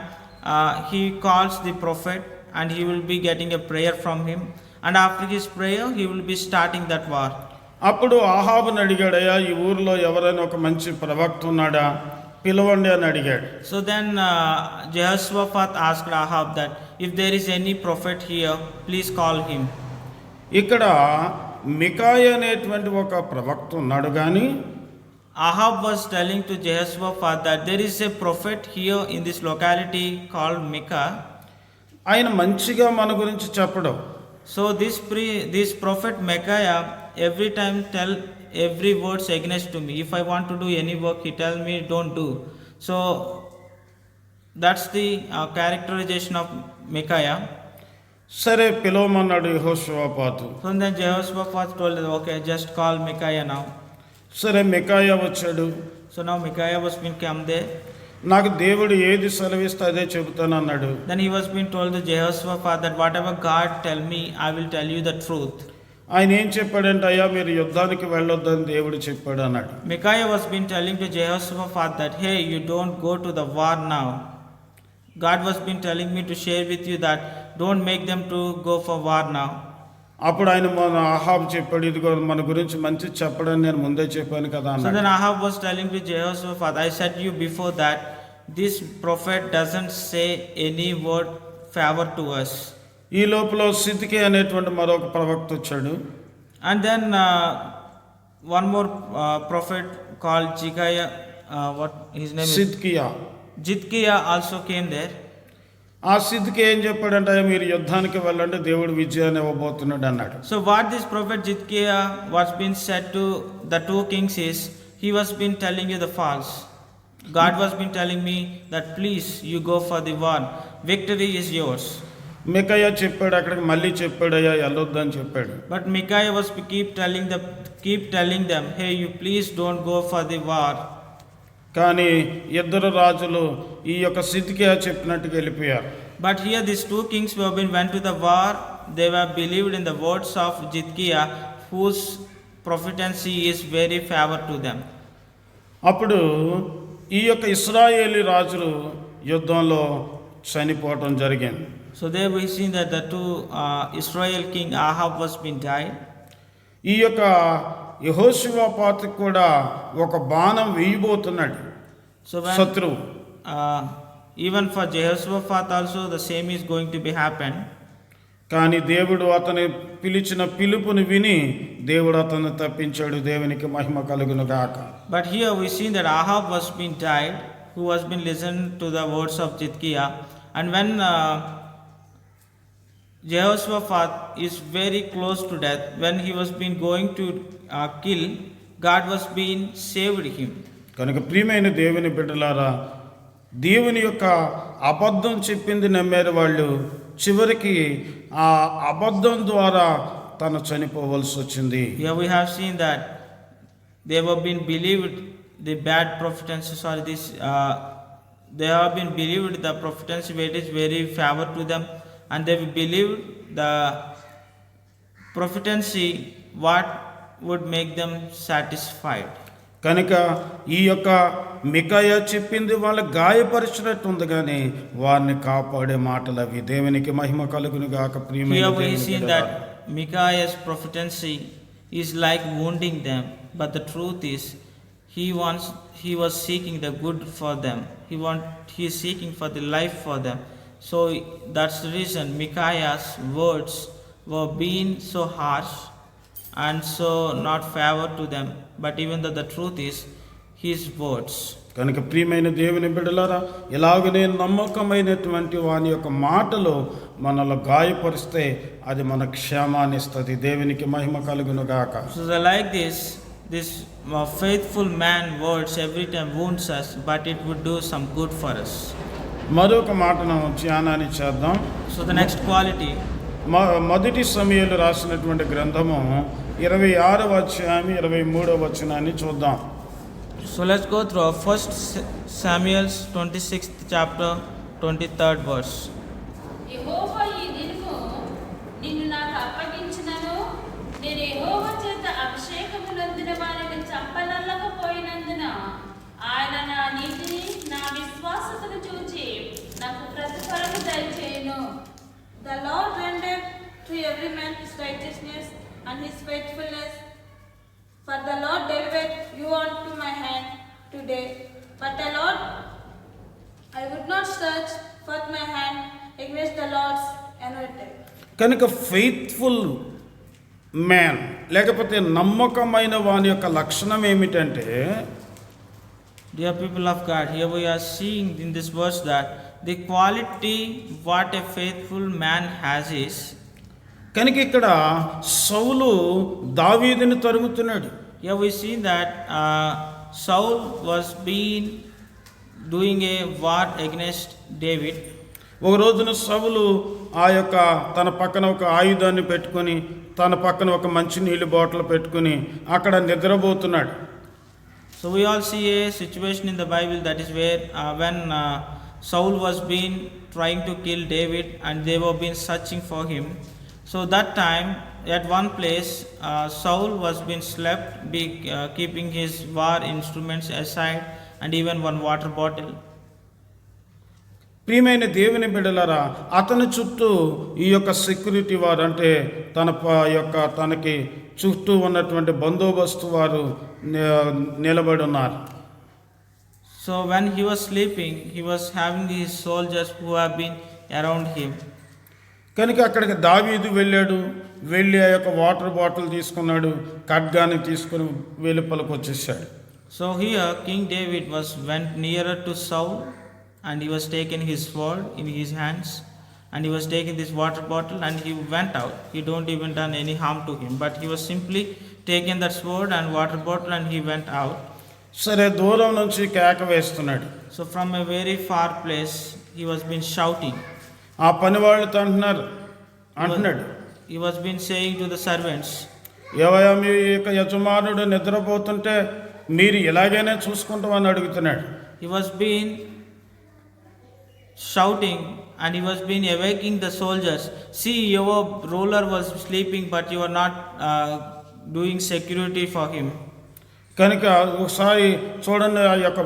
he calls the prophet, and he will be getting a prayer from him, and after his prayer he will be starting that war. అప్పుడు ఆహాబుని అడిగాడయ్యా, ఈ ఊరిలో ఎవరైనా ఒక మంచి ప్రవక్త ఉన్నాడా, పిలవండి అని అడిగాడు. So then Jehoshaphat asked Ahab that if there is any prophet here, please call him. ఇక్కడ మికాయ అనేటువంటి ఒక ప్రవక్త ఉన్నాడు. కానీ Ahab was telling to Jehoshaphat that there is a prophet here in this locality called Micah. ఆయన మంచిగా మన గురించి చెప్పడం. So this prophet Micaiah every time tell every words against to me. If I want to do any work, he tell me don't do. So that's the characterization of Micaiah. సరే పిలవమన్నాడు యెహోషువపాతు. So then Jehoshaphat told them, okay, just call Micaiah now. సరే మికాయా వచ్చాడు. So now Micaiah was being come there. నాకు దేవుడు ఏది సెలవిస్తే అదే చెబుతాను అన్నాడు. Then he was being told to Jehoshaphat that whatever God tell me, I will tell you the truth. ఆయన ఏం చెప్పాడంటే, అయ్యా మీరు యుద్ధానికి వెళ్ళొద్దని దేవుడు చెప్పాడు అన్నాడు. Micaiah was been telling to Jehoshaphat that, hey, you don't go to the war now. God was been telling me to share with you that don't make them to go for war now. అప్పుడు ఆయన మన అహాబ్ చెప్పాడు, ఇదిగో మన గురించి మంచి చెప్పడని నేను ముందే చెప్పాను కదా So అన్నాడు. then Ahab was telling to Jehoshaphat, I said you before that this prophet doesn't say any word favor to us. ఈ లోపల సిద్కి అనేటువంటి మరొక ప్రవక్త వచ్చాడు. And then one more prophet called Jikaiah, what his name is? Zedekiah. Jidkiah also came there. ఆ సిద్కి ఏం చెప్పాడంటే, అయ్యా మీరు యుద్ధానికి వెళ్ళండి, దేవుడు విజయాన్ని ఇవ్వబోతున్నాడు అన్నాడు. So what this prophet Jidkiah was being said to the two kings is, he was been telling you the false. God was been telling me that please you go for the war. Victory is yours. మికాయా చెప్పాడు, అక్కడికి మళ్ళీ చెప్పాడు, అయ్యా వెళ్ళొద్దని చెప్పాడు. But Micaiah was keep telling them, hey, you please don't go for the war. కానీ ఇద్దరు రాజులు ఈ యొక్క సిద్కియా చెప్పినట్టుగా వెళ్ళిపోయారు. But here these two kings who have been went to the war, they were believed in the words of Jidkiah, whose prophecy is very favor to them. అప్పుడు ఈ యొక్క ఇశ్రాయేలీ రాజులు యుద్ధంలో చనిపోవటం జరిగింది. So there we see that the two Israel king Ahab was been died. ఈ యొక్క యెహోషువపాతు కూడా ఒక బాణం వేయబోతున్నాడు So when శత్రువు. even for Jehoshaphat also the same is going to be happen. కానీ దేవుడు అతని పిలిచిన పిలుపుని విని దేవుడు అతన్ని తప్పించాడు. దేవునికి మహిమ కలుగును గాక. But here we see that Ahab was been died, who was been listened to the words of Jidkiah, and when Jehoshaphat is very close to death, when he was been going to kill, God was been saved him. కనుక ప్రియమైన దేవుని బిడ్డలారా, దేవుని యొక్క అబద్ధం చెప్పింది నమ్మారు వాళ్ళు. చివరికి ఆ అబద్ధం ద్వారా తను చనిపోవలసి వచ్చింది. Here we have seen that they were been believed the bad prophecy, sorry, this they have been believed the prophecy which is very favor to them, and they believed the prophecy what would make them satisfied. కనుక ఈ యొక్క మికాయా చెప్పింది వాళ్ళ గాయపరిచినట్టు ఉంది, కానీ వారిని కాపాడే మాటలు అవి. దేవునికి మహిమ కలుగును గాక. ప్రియమైన Here we దేవుని see బిడ్డలారా, that Micaiah's prophecy is like wounding them, but the truth is he was seeking the good for them. He is seeking for the life for them. So that's the reason Micaiah's words were being so harsh and so not favor to them. But even though the truth is his words. కనుక ప్రియమైన దేవుని బిడ్డలారా, ఇలాగనే నమ్మకమైనటువంటి వాని యొక్క మాటలు మనలో గాయపరిస్తే అది మన క్షేమాన్ని ఇస్తుంది. దేవునికి మహిమ కలుగును గాక. So like this faithful man words every time wounds us, but it would do some good for us. మరొక మాటను ధ్యానాన్ని చేద్దాం. So the next quality, మొదటి సమూయేలు రాసినటువంటి గ్రంథము 26వ అధ్యాయం 23వ వచనాన్ని చూద్దాం. so let's go through 1 Samuel 26th chapter 23rd verse. యెహోవా ఈ దినము నిన్ను నాకు అప్పగించినను, నేను యెహోవా చేత అభిషేకమునందున వారిని చంపనల్లకపోయినందున ఆయన నా నీతిని నా విశ్వాసతను చూచి నాకు ప్రతిఫలము దయచేయును. The Lord rendered to every man his righteousness and his faithfulness. For the Lord delivered you unto my hand today. But the Lord, I would not stretch forth my hand against the Lord's anointed. కనుక faithful man లేకపోతే నమ్మకమైన వాని యొక్క లక్షణం ఏమిటంటే, Dear people of God, here we are seeing in this verse that the quality what a faithful man has is, కనుక ఇక్కడ సౌలు దావీదుని తరుముతున్నాడు. here we see that Saul was doing a war against David. ఒక రోజున సౌలు ఆ యొక్క తన పక్కన ఒక ఆయుధాన్ని పెట్టుకొని తన పక్కన ఒక మంచినీళ్ళు బాటిల్ పెట్టుకొని అక్కడ నిద్రపోతున్నాడు. So we all see a situation in the Bible that is where when Saul was been trying to kill David and they were been searching for him. So that time at one place Saul was been slept, keeping his war instruments aside and even one water bottle. ప్రియమైన దేవుని బిడ్డలారా, అతని చుట్టూ ఈ యొక్క security వారు అంటే తనకి చుట్టూ ఉన్నటువంటి బందోబస్తు వారు నిలబడి ఉన్నారు. So when he was sleeping, he was having his soldiers who have been around him. కనుక అక్కడికి దావీదు వెళ్ళి ఆ యొక్క వాటర్ బాటిల్ తీసుకున్నాడు, ఖడ్గాన్ని తీసుకుని వెలుపలకు వచ్చేసాడు. So here King David went nearer to Saul and he was taking his sword in his hands and he was taking this water bottle and he went out. He don't even done any harm to him, but he was simply taking that sword and water bottle and he went out. సరే, దూరం నుంచి కేక వేస్తున్నాడు. So from a very far place he was been shouting. ఆ పని వాళ్ళతో అంటున్నాడు, He was been saying to the servants, ఏవయ్యా మీ యొక్క యజమానుడు నిద్రపోతుంటే మీరు ఇలాగైనా చూసుకుంటామని అడుగుతున్నాడు. He was been shouting and he was been awaking the soldiers. See, your ruler was sleeping but you are not doing security for him. కనుక ఒకసారి చూడండి, ఆ యొక్క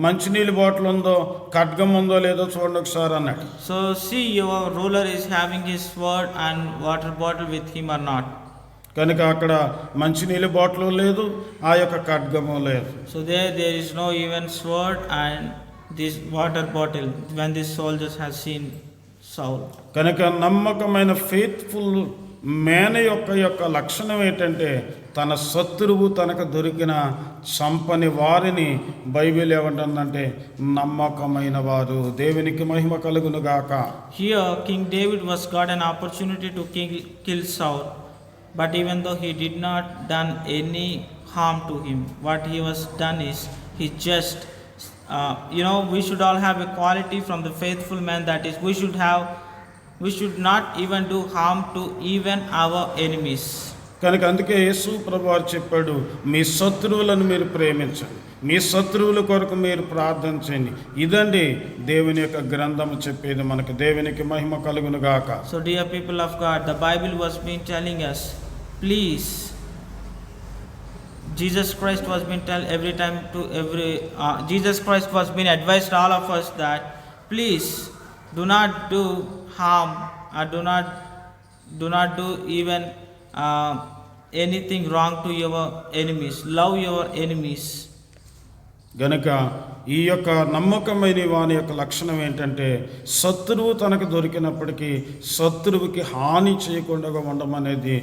మంచినీళ్ళు బాటిల్ ఉందో ఖడ్గం ఉందో లేదో చూడండి ఒకసారి అన్నాడు. So see, your ruler is having his sword and water bottle with him or not. కనుక అక్కడ మంచినీళ్ళ బాటిల్ లేదు, ఆ యొక్క ఖడ్గము లేదు. So there is no even sword and this water bottle when these soldiers have seen Saul. కనుక నమ్మకమైన ఫెయిత్ఫుల్ మేన యొక్క లక్షణం ఏంటంటే తన శత్రువు తనకు దొరికిన చంపని వారిని బైబిల్ ఏమంటుందంటే నమ్మకమైన వారు. దేవునికి మహిమ కలుగును గాక. Here King David was got an opportunity to kill Saul, but even though he did not done any harm to him, what he was done is he just we should all have a quality from the faithful man, that is we should not even do harm to even our enemies. కనుక అందుకే యేసు ప్రభువారు చెప్పాడు, మీ శత్రువులను మీరు ప్రేమించండి, మీ శత్రువుల కొరకు మీరు ప్రార్థన చేయండి. ఇదండి దేవుని యొక్క గ్రంథము చెప్పేది మనకు. దేవునికి మహిమ కలుగును గాక. So dear people of God, the Bible was been telling us, please, Jesus Christ was been Jesus Christ was been advised all of us that please do not do harm or do not do even anything wrong to your enemies. Love your enemies. గనుక ఈ యొక్క నమ్మకమైన వాని యొక్క లక్షణం ఏంటంటే శత్రువు తనకు దొరికినప్పటికీ శత్రువుకి హాని చేయకుండా ఉండమనేది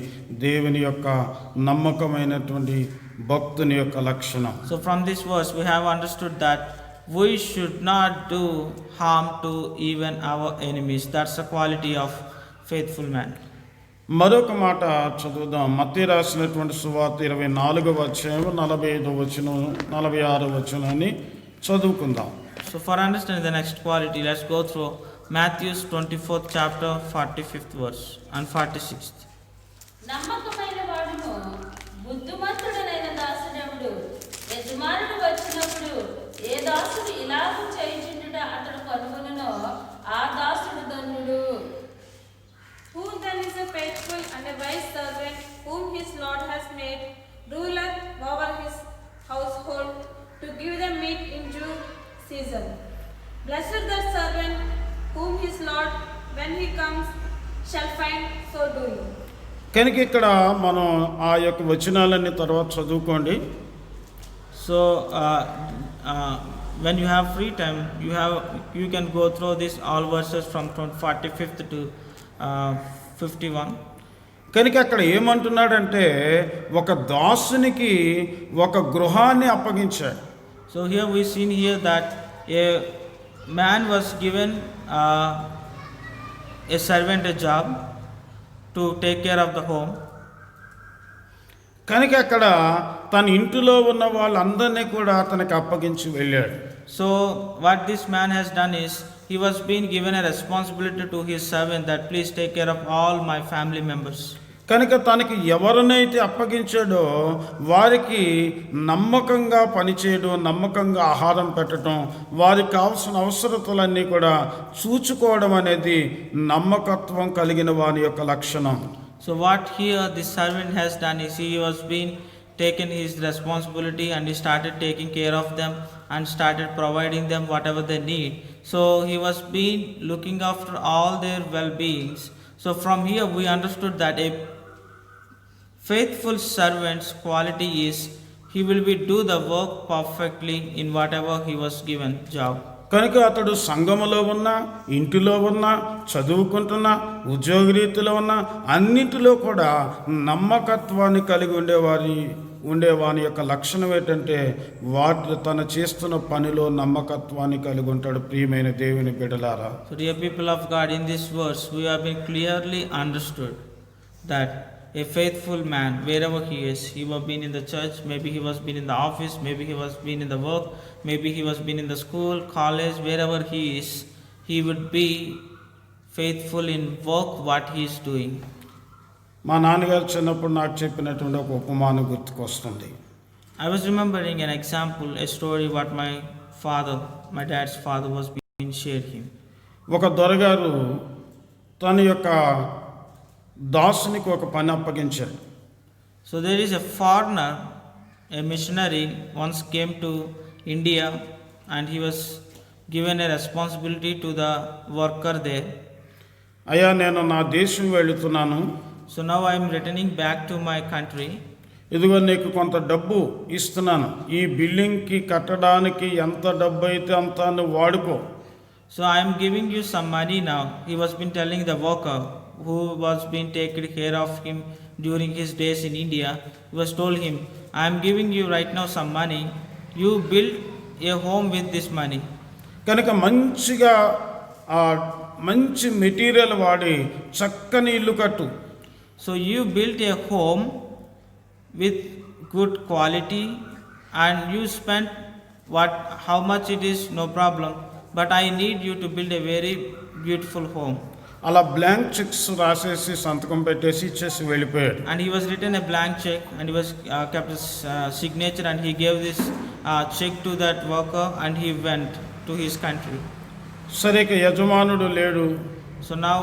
దేవుని యొక్క నమ్మకమైనటువంటి భక్తుని యొక్క లక్షణం. So from this verse we have understood that we should not do harm to even our enemies. That's the quality of faithful man. మరొక మాట చదువుదాం. మత్తయి రాసినటువంటి సువార్త 24వ అధ్యాయం 45వ వచనం 46వ వచనాన్ని చదువుకుందాం. So for understanding the next quality, let's go through Matthew's 24th chapter 45th verse and 46th. నమ్మకమైన వాడును బుద్ధిమంతుడైన దాసుడెవడు? యజమానుడు వచ్చినప్పుడు ఏ దాసుడు ఇలాగూ చేయుచుండుట అతడు కనుగొనునో ఆ దాసుడు ధన్యుడు. Who then is a faithful and a wise servant whom his Lord has made ruler over his household to give them meat in due season? Blessed that servant whom his Lord, when he comes, shall find so doing. కనుక ఇక్కడ మనం ఆ యొక్క వచనాలన్నీ తర్వాత చదువుకోండి. So when you have free time, you can go through this all verses from 45th to 51. కనుక అక్కడ ఏమంటున్నాడంటే ఒక దాసునికి ఒక గృహాన్ని అప్పగించాడు. So here we seen here that a man was given a servant a job to take care of the home. కనుక అక్కడ తన ఇంటిలో ఉన్న వాళ్ళందరినీ కూడా అతనికి అప్పగించి వెళ్ళాడు. So what this man has done is he was being given a responsibility to his servant that please take care of all my family members. కనుక తనకి ఎవరినైతే అప్పగించాడో వారికి నమ్మకంగా పనిచేయడం, నమ్మకంగా ఆహారం పెట్టడం, వారికి కావాల్సిన అవసరతలన్నీ కూడా చూచుకోవడం అనేది నమ్మకత్వం కలిగిన వారి యొక్క లక్షణం. So what here this servant has done is he was being taken his responsibility and he started taking care of them and started providing them whatever they need. So he was being looking after all their well-beings. So from here we understood that a faithful servant's quality is he will be do the work perfectly in whatever he was given job. కనుక అతడు సంఘములో ఉన్నా, ఇంటిలో ఉన్నా, చదువుకుంటున్నా, ఉద్యోగరీతిలో ఉన్నా, అన్నిటిలో కూడా నమ్మకత్వాన్ని కలిగి ఉండేవాని యొక్క లక్షణం ఏంటంటే తన చేస్తున్న పనిలో నమ్మకత్వాన్ని కలిగి ఉంటాడు. ప్రియమైన దేవుని బిడ్డలారా, So dear people of God, in this verse we have been clearly understood that a faithful man, wherever he is, he was been in the church, maybe he was been in the office, maybe he was been in the work, maybe he was been in the school, college, wherever he is, he would be faithful in work what he is doing. మా నాన్నగారు చిన్నప్పుడు నాకు చెప్పినటువంటి ఒక ఉపమానం గుర్తుకొస్తుంది. I was remembering an example, a story what my dad's father was being shared him. ఒక దొరగారు తన యొక్క దాసునికి ఒక పని అప్పగించాడు. So there is a foreigner, a missionary once came to India and he was given a responsibility to the worker there. అయ్యా, నేను నా దేశం వెళుతున్నాను, So now I am returning back to my country. ఇదిగో నీకు కొంత డబ్బు ఇస్తున్నాను, ఈ బిల్డింగ్కి కట్టడానికి ఎంత డబ్బు అయితే అంత నువ్వు వాడుకో. So I am giving you some money now. He was been telling the worker who was being taken care of him during his days in India. He was told him, I am giving you right now some money. You build a home with this money. కనుక మంచిగా మంచి material వాడి చక్కని ఇల్లు కట్టు. So you built a home with good quality and you spent how much it is, no problem, but I need you to build a very beautiful home. అలా blank checks రాసేసి సంతకం పెట్టేసి ఇచ్చేసి వెళ్ళిపోయాడు. And he was written a blank check and he was kept his signature and he gave this check to that worker and he went to his country. సరే, ఇక యజమానుడు లేడు. So now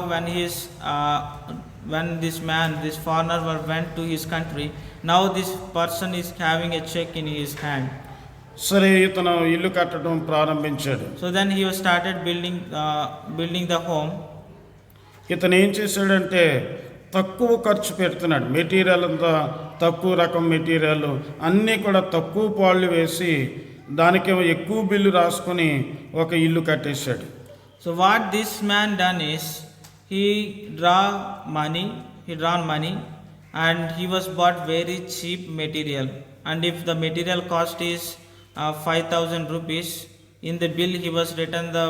when this foreigner went to his country, now this person is having a check in his hand. సరే, ఇతను ఇల్లు కట్టడం ప్రారంభించాడు. So then he started building the home. ఇతను ఏం చేశాడంటే తక్కువ ఖర్చు పెడుతున్నాడు. మెటీరియల్ అంతా తక్కువ రకం మెటీరియల్ అన్నీ కూడా తక్కువ పాళ్ళు వేసి దానికేమో ఎక్కువ బిల్లు రాసుకొని ఒక ఇల్లు కట్టేశాడు. So what this man done is he drawn money and he was bought very cheap material, and if the material cost is 5,000 rupees, in the bill he was written the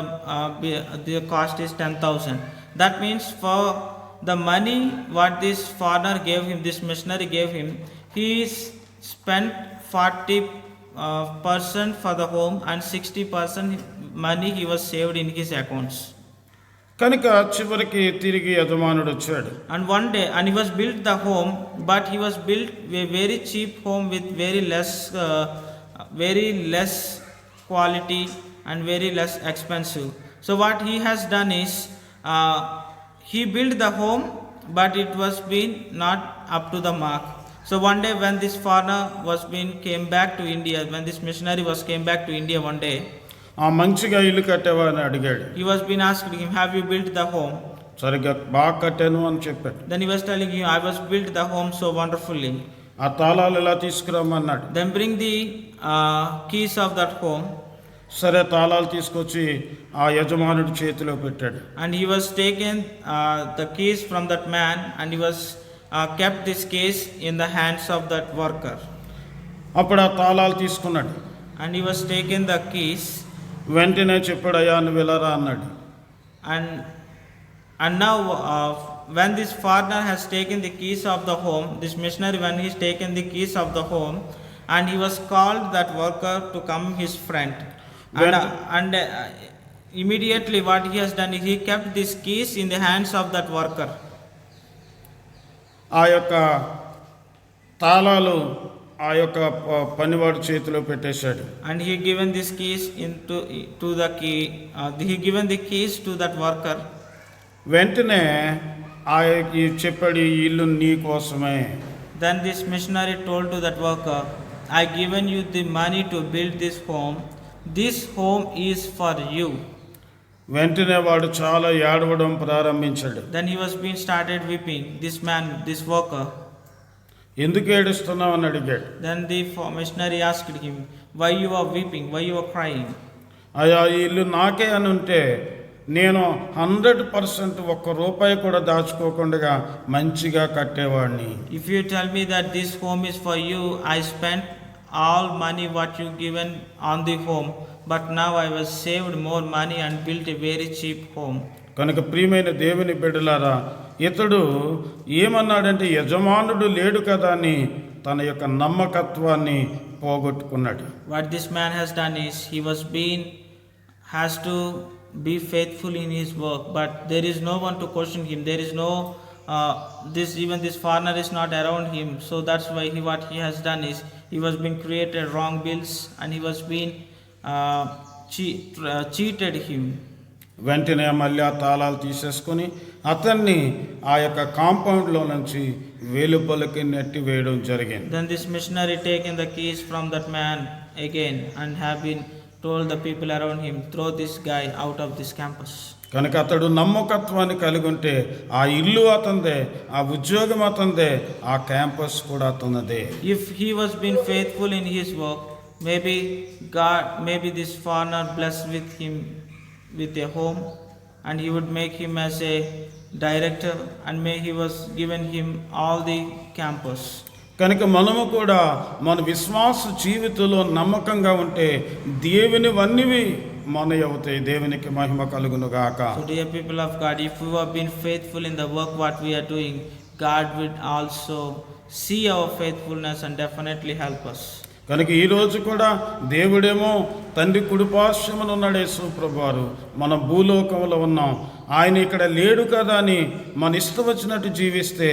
cost is 10,000. That means for the money what this foreigner gave him, this missionary gave him, he spent 40% for the home and 60% money he was saved in his accounts. కనుక చివరికి తిరిగి యజమానుడు వచ్చాడు. And one day, and he was built the home, but he was built a very cheap home with very less quality and very less expensive. So what he has done is he built the home, but it was been not up to the mark. So one day when this foreigner came back to India, when this missionary came back to India one day, ఆ మంచిగా ఇల్లు కట్టావా అని అడిగాడు. he was been asking him, have you built the home? సరిగ్గా బాగా కట్టాను అని చెప్పాడు. Then he was telling him, I was built the home so wonderfully. ఆ తాళాలు ఎలా తీసుకురమ్మన్నాడు. Then bring the keys of that home. సరే, తాళాలు తీసుకొచ్చి ఆ యజమానుడి చేతిలో పెట్టాడు. And he was taken the keys from that man and he was kept this keys in the hands of that worker. అప్పుడు ఆ తాళాలు తీసుకున్నాడు. And he was taken the keys. వెంటనే చెప్పాడు, అయ్యా నువ్వు వెళ్ళరా అన్నాడు. And now when this foreigner has taken the keys of the home, this missionary when he's taken the keys of the home, and he was called that worker to come his friend. And immediately what he has done is he kept these keys in the hands of that worker. ఆ యొక్క తాళాలు ఆ యొక్క పనివాడి చేతిలో పెట్టేశాడు. And he given these keys to the key. He given the keys to that worker. వెంటనే ఆ చెప్పాడు, ఈ ఇల్లు నీ కోసమే. Then this missionary told to that worker, I given you the money to build this home. This home is for you. వెంటనే వాడు చాలా ఏడవడం ప్రారంభించాడు. Then he was being started weeping. This man, this worker. ఎందుకు ఏడుస్తున్నావు అని అడిగాడు. Then the missionary asked him, why you are weeping? Why you are crying? అయ్యా, ఈ ఇల్లు నాకే అని ఉంటే నేను 100% ఒక్క రూపాయి కూడా దాచుకోకుండా మంచిగా కట్టేవాడిని. If you tell me that this home is for you, I spent all money what you given on the home, but now I was saved more money and built a very cheap home. కనుక ప్రియమైన దేవుని బిడ్డలారా, ఇతడు ఏమన్నాడంటే యజమానుడు లేడు కదా అని తన యొక్క నమ్మకత్వాన్ని పోగొట్టుకున్నాడు. What this man has done is has to be faithful in his work, but there is no one to question him. There is no this foreigner is not around him, so that's why what he has done is he was being created wrong bills and he was being cheated him. వెంటనే మళ్ళీ ఆ తాళాలు తీసేసుకొని అతన్ని ఆ యొక్క కాంపౌండ్లో నుంచి వెలుపలికి నెట్టి వేయడం జరిగింది. Then this missionary taken the keys from that man again and have been told the people around him, throw this guy out of this campus. కనుక అతడు నమ్మకత్వాన్ని కలిగి ఉంటే ఆ ఇల్లు అతందే, ఆ ఉద్యోగం అతందే, ఆ క్యాంపస్ కూడా అతనిదే. If he was being faithful in his work, maybe this foreigner blessed with him with a home, and he would make him as a director, and he was given him all the campus. కనుక మనము కూడా మన విశ్వాస జీవితంలో నమ్మకంగా ఉంటే దేవునివన్నీ మన అవుతాయి. దేవునికి మహిమ కలుగును గాక. So dear people of God, if we have been faithful in the work what we are doing, God will also see our faithfulness and definitely help us. కనుక ఈరోజు కూడా దేవుడేమో తండ్రి కుడిపార్శ్వమున ఉన్నాడు యేసు ప్రభువారు, మన భూలోకంలో ఉన్నాం, ఆయన ఇక్కడ లేడు కదా అని మన ఇష్టం వచ్చినట్టు జీవిస్తే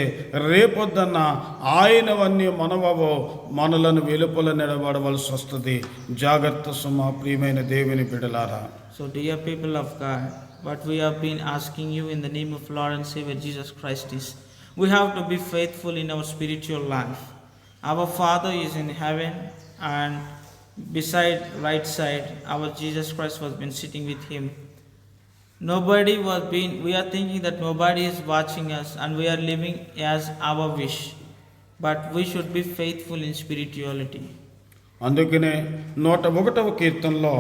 రేపొద్దన్న ఆయనవన్నీ మనవో మనలను వెలుపల నిలబడవలసి వస్తుంది. జాగ్రత్త సుమా ప్రియమైన దేవుని బిడ్డలారా. So dear people of God, what we have been asking you in the name of Lord and Savior Jesus Christ is, we have to be faithful in our spiritual life. Our Father is in heaven, and beside right side our Jesus Christ was been sitting with him. We are thinking that nobody is watching us and we are living as our wish, but we should be faithful in spirituality. అందుకనే 101వ కీర్తనలో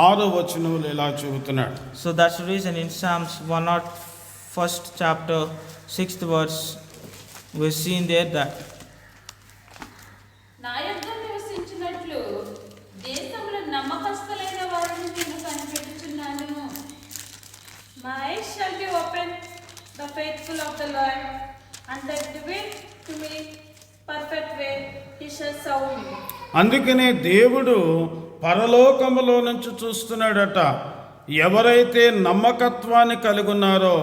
6వ వచనంలో ఇలా చెబుతున్నాడు. So that's the reason in Psalms 101st chapter 6th verse we see in there that నా యొద్ద నివసించినట్లు దేశంలో నమ్మకస్తులైన వారిని నేను కనిపెట్టుచున్నాను. My eyes shall be open, the faithful of the Lord, and that doeth to me perfect way, he shall serve me. అందుకనే దేవుడు పరలోకములో నుంచి చూస్తున్నాడట, ఎవరైతే నమ్మకత్వాన్ని కలిగి ఉన్నారో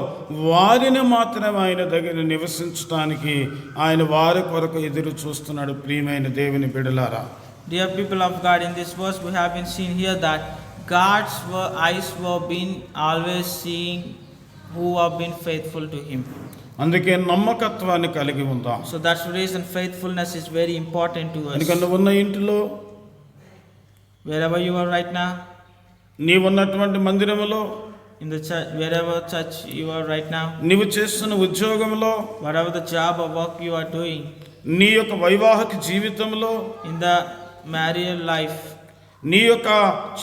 వారిని మాత్రమే ఆయన దగ్గర నివసించడానికి ఆయన వారి కొరకు ఎదురు చూస్తున్నాడు. ప్రియమైన దేవుని బిడ్డలారా, dear people of God, in this verse we have been seen here that God's eyes were been always seeing who have been faithful to him. అందుకే నమ్మకత్వాన్ని కలిగి ఉందాం. So that's the reason faithfulness is very important to us. ఎందుకంటే ఉన్న ఇంటిలో, wherever you are right now, నీవున్నటువంటి మందిరములో, in the church, wherever church you are right now, నీవు చేస్తున్న ఉద్యోగంలో, whatever the job or work you are doing, నీ యొక్క వైవాహిక జీవితంలో, in the married life, నీ యొక్క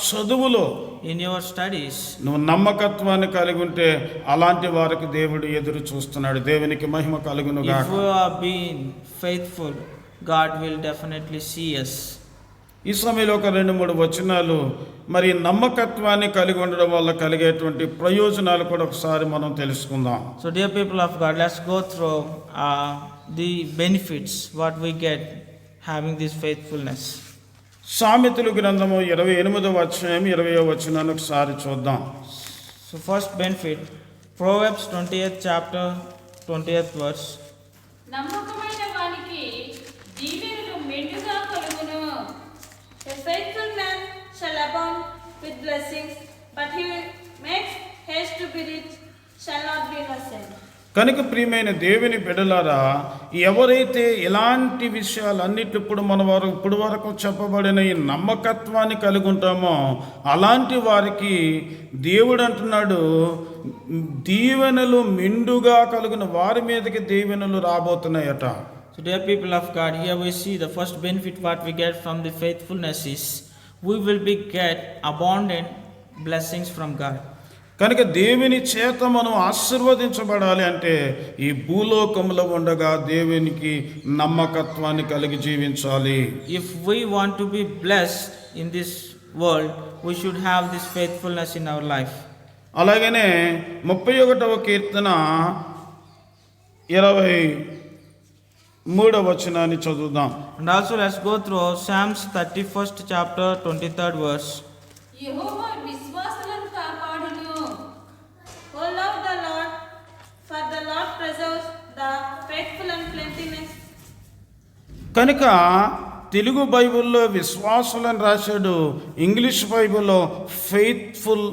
చదువులో, in your studies, నువ్వు నమ్మకత్వాన్ని కలిగి ఉంటే అలాంటి వారికి దేవుడు ఎదురు చూస్తున్నాడు. దేవునికి మహిమ కలుగును గాక. if we are being faithful, God will definitely see us. ఈ సమయంలో ఒక 2-3 వచనాలు మరి నమ్మకత్వాన్ని కలిగి ఉండడం వల్ల కలిగేటువంటి ప్రయోజనాలు కూడా ఒకసారి మనం తెలుసుకుందాం. So dear people of God, let's go through the benefits what we get having this faithfulness. సామెతలు గ్రంథము 28వ అధ్యాయం 20వ వచనాన్ని ఒకసారి చూద్దాం. So, first benefit, Proverbs 20th chapter, 20th verse. నమ్మకమైన వానికి దీవెనలు మెండుగా కలుగును. A faithful man shall abound with blessings, but he who makes haste to be rich shall not be innocent. కనుక ప్రియమైన దేవుని బిడ్డలారా, ఎవరైతే ఇలాంటి విషయాలన్నిటి ఇప్పుడు వరకు చెప్పబడిన ఈ నమ్మకత్వాన్ని కలిగి ఉంటామో అలాంటి వారికి దేవుడు అంటున్నాడు, దీవెనలు మెండుగా కలిగిన వారి మీదకి దీవెనలు రాబోతున్నాయట. So, dear people of God, here we see the first benefit what we get from the faithfulness is we will be get abundant blessings from God. కనుక దేవుని చేత మనం ఆశీర్వదించబడాలి అంటే ఈ భూలోకంలో ఉండగా దేవునికి నమ్మకత్వాన్ని కలిగి జీవించాలి. If we want to be blessed in this world, we should have this faithfulness in our life. అలాగనే 31వ కీర్తన 23వ వచనాన్ని చదువుదాం. And also let's go through Psalms 31st chapter 23rd verse. యెహోవా విశ్వాసులను కాపాడును. O love the Lord, for the Lord preserves the faithful and plenteous. కనుక తెలుగు బైబిల్లో విశ్వాసులని రాశాడు, English బైబిల్లో faithful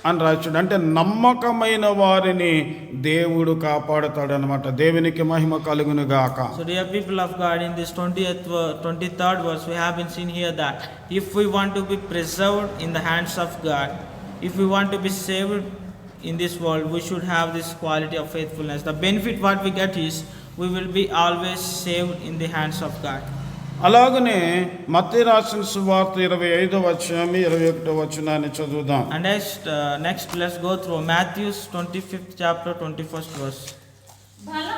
అని రాశాడు. అంటే నమ్మకమైన వారిని దేవుడు కాపాడుతాడు అనమాట. దేవునికి మహిమ కలుగును గాక. So, dear people of God, in this 23rd verse, we have been seen here that if we want to be preserved in the hands of God, if we want to be saved in this world, we should have this quality of faithfulness. The benefit what we get is we will be always saved in the hands of God. అలాగనే మత్తయి రాసిన సువార్త 25వ అధ్యాయం 21వ వచనాన్ని చదువుదాం. And next let's go through Matthew's 25th chapter 21st verse. బల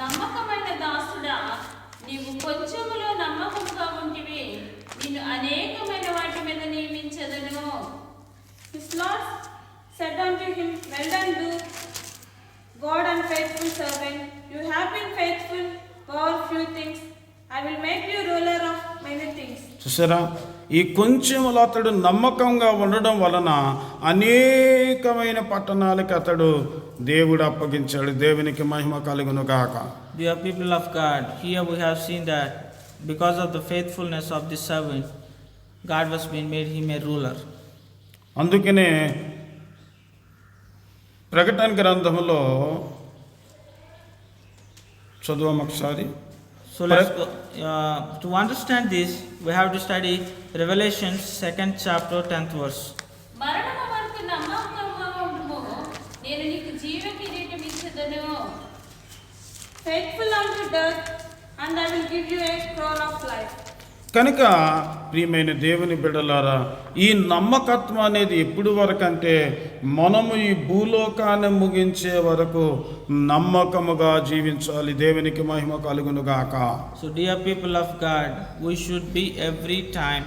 నమ్మకమైన దాసుడా, నీవు కొంచెములో నమ్మకముగా ఉంటివి, నిన్ను అనేకమైన వాటి మీద నియమించదను. His Lord said unto him, Well done, good and faithful servant. You have been faithful over few things. I will make you ruler of many things. చూసారా, ఈ కొంచెంలో అతడు నమ్మకంగా ఉండడం వలన అనేకమైన పట్టణాలకు అతడు దేవుడు అప్పగించాడు. దేవునికి మహిమ కలుగును గాక. Dear people of God, here we have seen that because of the faithfulness of the servant, God was being made him a ruler. అందుకనే ప్రకటన గ్రంథంలో చదువు ఒకసారి. So let's go. To understand this, we have to study Revelation 2nd chapter 10th verse. మరణము వరకు నమ్మకంగా ఉండుము, నేను నీకు జీవ కిరీటం ఇచ్చెదను. Faithful unto death, and I will give you a crown of life. కనుక ప్రియమైన దేవుని బిడ్డలారా, ఈ నమ్మకత్వం అనేది ఎప్పుడు వరకు అంటే మనము ఈ భూలోకాన్ని ముగించే వరకు నమ్మకముగా జీవించాలి. దేవునికి మహిమ కలుగును గాక. So dear people of God, we should be every time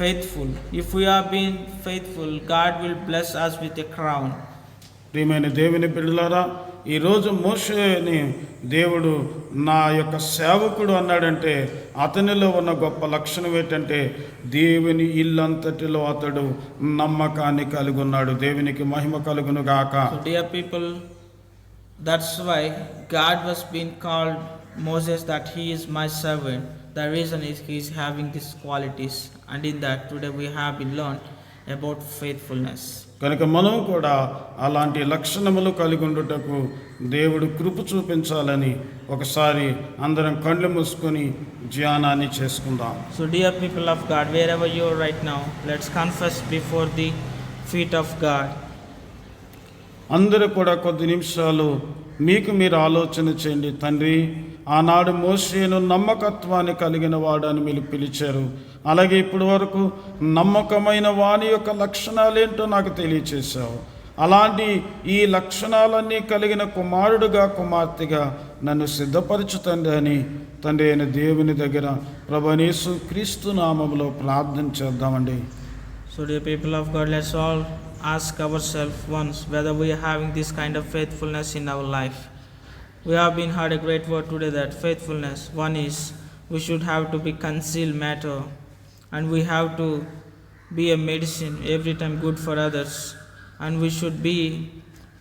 faithful. If we are being faithful, God will bless us with a crown. ప్రియమైన దేవుని బిడ్డలారా, ఈరోజు మోషేని దేవుడు నా యొక్క సేవకుడు అన్నాడంటే అతనిలో ఉన్న గొప్ప లక్షణం ఏంటంటే దేవుని ఇల్లంతటిలో అతడు నమ్మకాన్ని కలిగి ఉన్నాడు. దేవునికి మహిమ కలుగును గాక. So dear people, that's why God was being called Moses that he is my servant. The reason is he is having these qualities, and in that today we have been learned about faithfulness. కనుక మనం కూడా అలాంటి లక్షణములు కలిగి ఉండుటకు దేవుడు కృప చూపించాలని ఒకసారి అందరం కళ్ళు మూసుకొని ధ్యానాన్ని చేసుకుందాం. So dear people of God, wherever you are right now, let's confess before the feet of God. అందరూ కూడా కొద్ది నిమిషాలు మీకు మీరు ఆలోచన చేయండి. తండ్రి, ఆనాడు మోషేను నమ్మకత్వాన్ని కలిగిన వాడని మీరు పిలిచారు. అలాగే ఇప్పటి వరకు నమ్మకమైన వాని యొక్క లక్షణాలేంటో నాకు తెలియచేశావు. అలాంటి ఈ లక్షణాలన్నీ కలిగిన కుమారుడుగా కుమార్తెగా నన్ను సిద్ధపరచుతండి అని తండ్రి అయిన దేవుని దగ్గర ప్రభువైన యేసు క్రీస్తు నామములో ప్రార్థన చేద్దామండి. So dear people of God, let's all ask ourselves once whether we are having this kind of faithfulness in our life. We have been heard a great word today that faithfulness, one is we should have to be concealed matter, and we have to be a medicine every time good for others. and we should be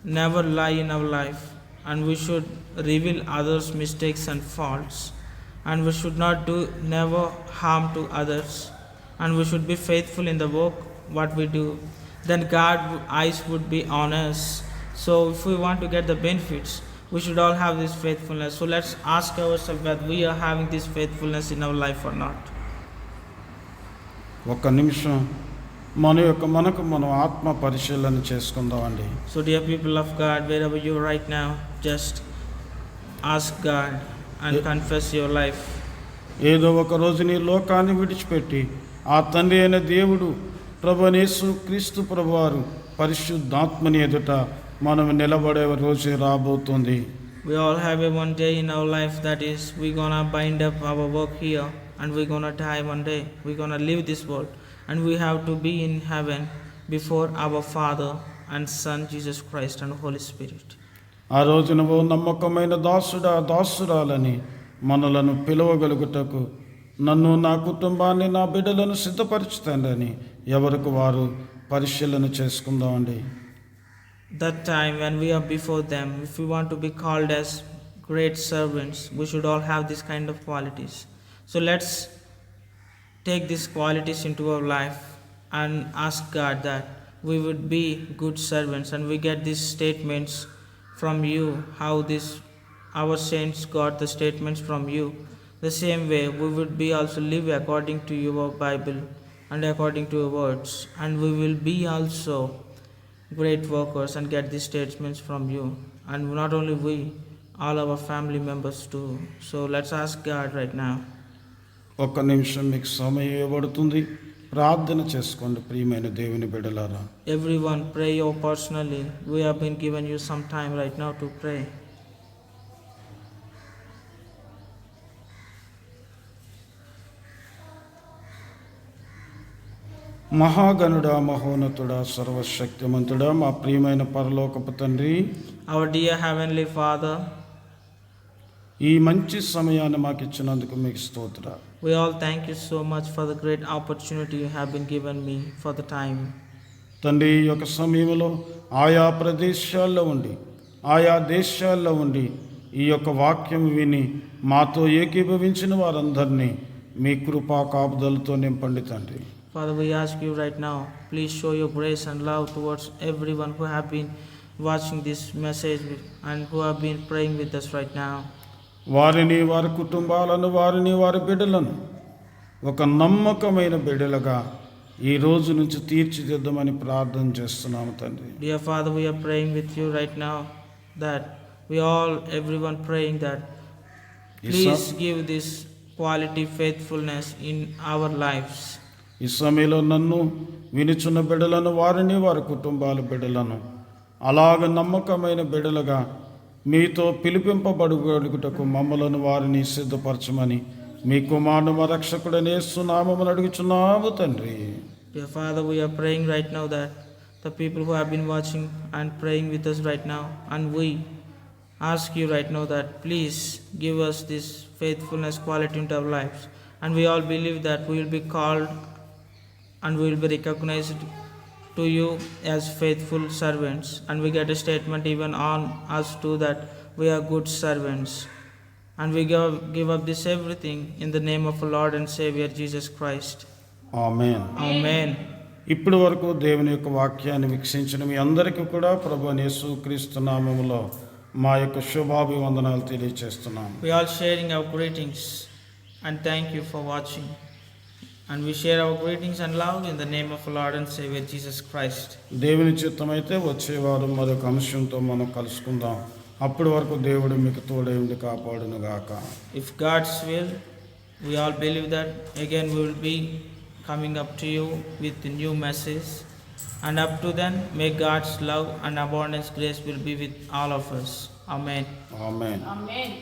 never lie in our life, and we should reveal others' mistakes and faults, and we should not do never harm to others, and we should be faithful in the work what we do. Then God's eyes would be on us. So if we want to get the benefits, we should all have this faithfulness. So let's ask ourselves whether we are having this faithfulness in our life or not. ఒక్క నిమిషం మనకు మనం ఆత్మ పరిశీలన చేసుకుందామండి. So dear people of God, wherever you are right now, just ask God and confess your life. ఏదో ఒక రోజు నీ లోకాన్ని విడిచిపెట్టి ఆ తండ్రి అయిన దేవుడు ప్రభువైన యేసు క్రీస్తు ప్రభువారు పరిశుద్ధాత్మని ఎదుట మనం నిలబడే రోజు రాబోతుంది. We all have a one day in our life, that is, we're gonna bind up our work here and we're gonna die one day. We're gonna leave this world and we have to be in heaven before our Father and Son Jesus Christ and Holy Spirit. ఆ రోజు నువ్వు నమ్మకమైన దాసురాలని మనలను పిలవగలుగుటకు నన్ను, నా కుటుంబాన్ని, నా బిడ్డలను సిద్ధపరుచుతానని ఎవరికి వారు పరిశీలన చేసుకుందామండి. That time when we are before them, if we want to be called as great servants, we should all have this kind of qualities. So let's take these qualities into our life and ask God that we would be good servants, and we get these statements from you, how our saints got the statements from you. The same way we would be also live according to your Bible and according to your words, and we will be also great workers and get these statements from you, and not only we, all our family members too. So let's ask God right now. ఒక్క నిమిషం మీకు సమయం ఇవ్వబడుతుంది. ప్రార్థన చేసుకోండి ప్రియమైన దేవుని బిడ్డలారా. Everyone pray your personally. We have been given you some time right now to pray. మహాగణుడా, మహోన్నతుడా, సర్వశక్తిమంతుడా, మా ప్రియమైన పరలోకపు తండ్రి, Our dear Heavenly Father, ఈ మంచి సమయాన్ని మాకు ఇచ్చినందుకు మీకు స్తోత్రాలు. we all thank you so much for the great opportunity you have been given me for the time. తండ్రి, ఈ యొక్క సమయంలో ఆయా ప్రదేశాల్లో ఉండి, ఆయా దేశాల్లో ఉండి ఈ యొక్క వాక్యం విని మాతో ఏకీభవించిన వారందరినీ మీ కృపా కాపుదలతో నింపండి తండ్రి. Father, we ask you right now, please show your grace and love towards everyone who have been watching this message and who have been praying with us right now. వారిని, వారి కుటుంబాలను, వారిని, వారి బిడ్డలను ఒక నమ్మకమైన బిడ్డలుగా ఈ రోజు నుంచి తీర్చిదిద్దమని ప్రార్థన చేస్తున్నాము తండ్రి. Dear Father, we are praying with you right now that everyone praying that please give this quality faithfulness in our lives. ఈ సమయంలో నన్ను వినుచున్న బిడ్డలను, వారిని, వారి కుటుంబాల బిడ్డలను అలాగ నమ్మకమైన బిడ్డలుగా మీతో పిలిపింపబడుటకు మమ్మలను వారిని సిద్ధపరచమని మీ కుమారుడు మా రక్షకుడైన యేసు నామమున అడుగుచున్నాము తండ్రి. Dear Father, we are praying right now that the people who have been watching and praying with us right now, and we ask you right now that please give us this faithfulness quality into our lives, and we all believe that we will be called and we will be recognized to you as faithful servants, and we get a statement even on us too that we are good servants, and we give up this everything in the name of our Lord and Savior Jesus Christ. Amen. Amen. ఇప్పటి వరకు దేవుని యొక్క వాక్యాన్ని వీక్షించిన మీ అందరికీ కూడా ప్రభువైన యేసుక్రీస్తు నామములో మా యొక్క శుభాభివందనాలు తెలియజేస్తున్నాము. We are sharing our greetings and thank you for watching. And we share our greetings and love in the name of our Lord and Savior Jesus Christ. దేవుని చిత్తమైతే వచ్చే వారం మరొక అంశంతో మనం కలుసుకుందాం. అప్పటి వరకు దేవుడు మీకు తోడై ఉండి కాపాడును గాక. If God's will, we all believe that again we will be coming up to you with the new message. And up to then, may God's love and abundance grace will be with all of us. Amen. Amen. Amen.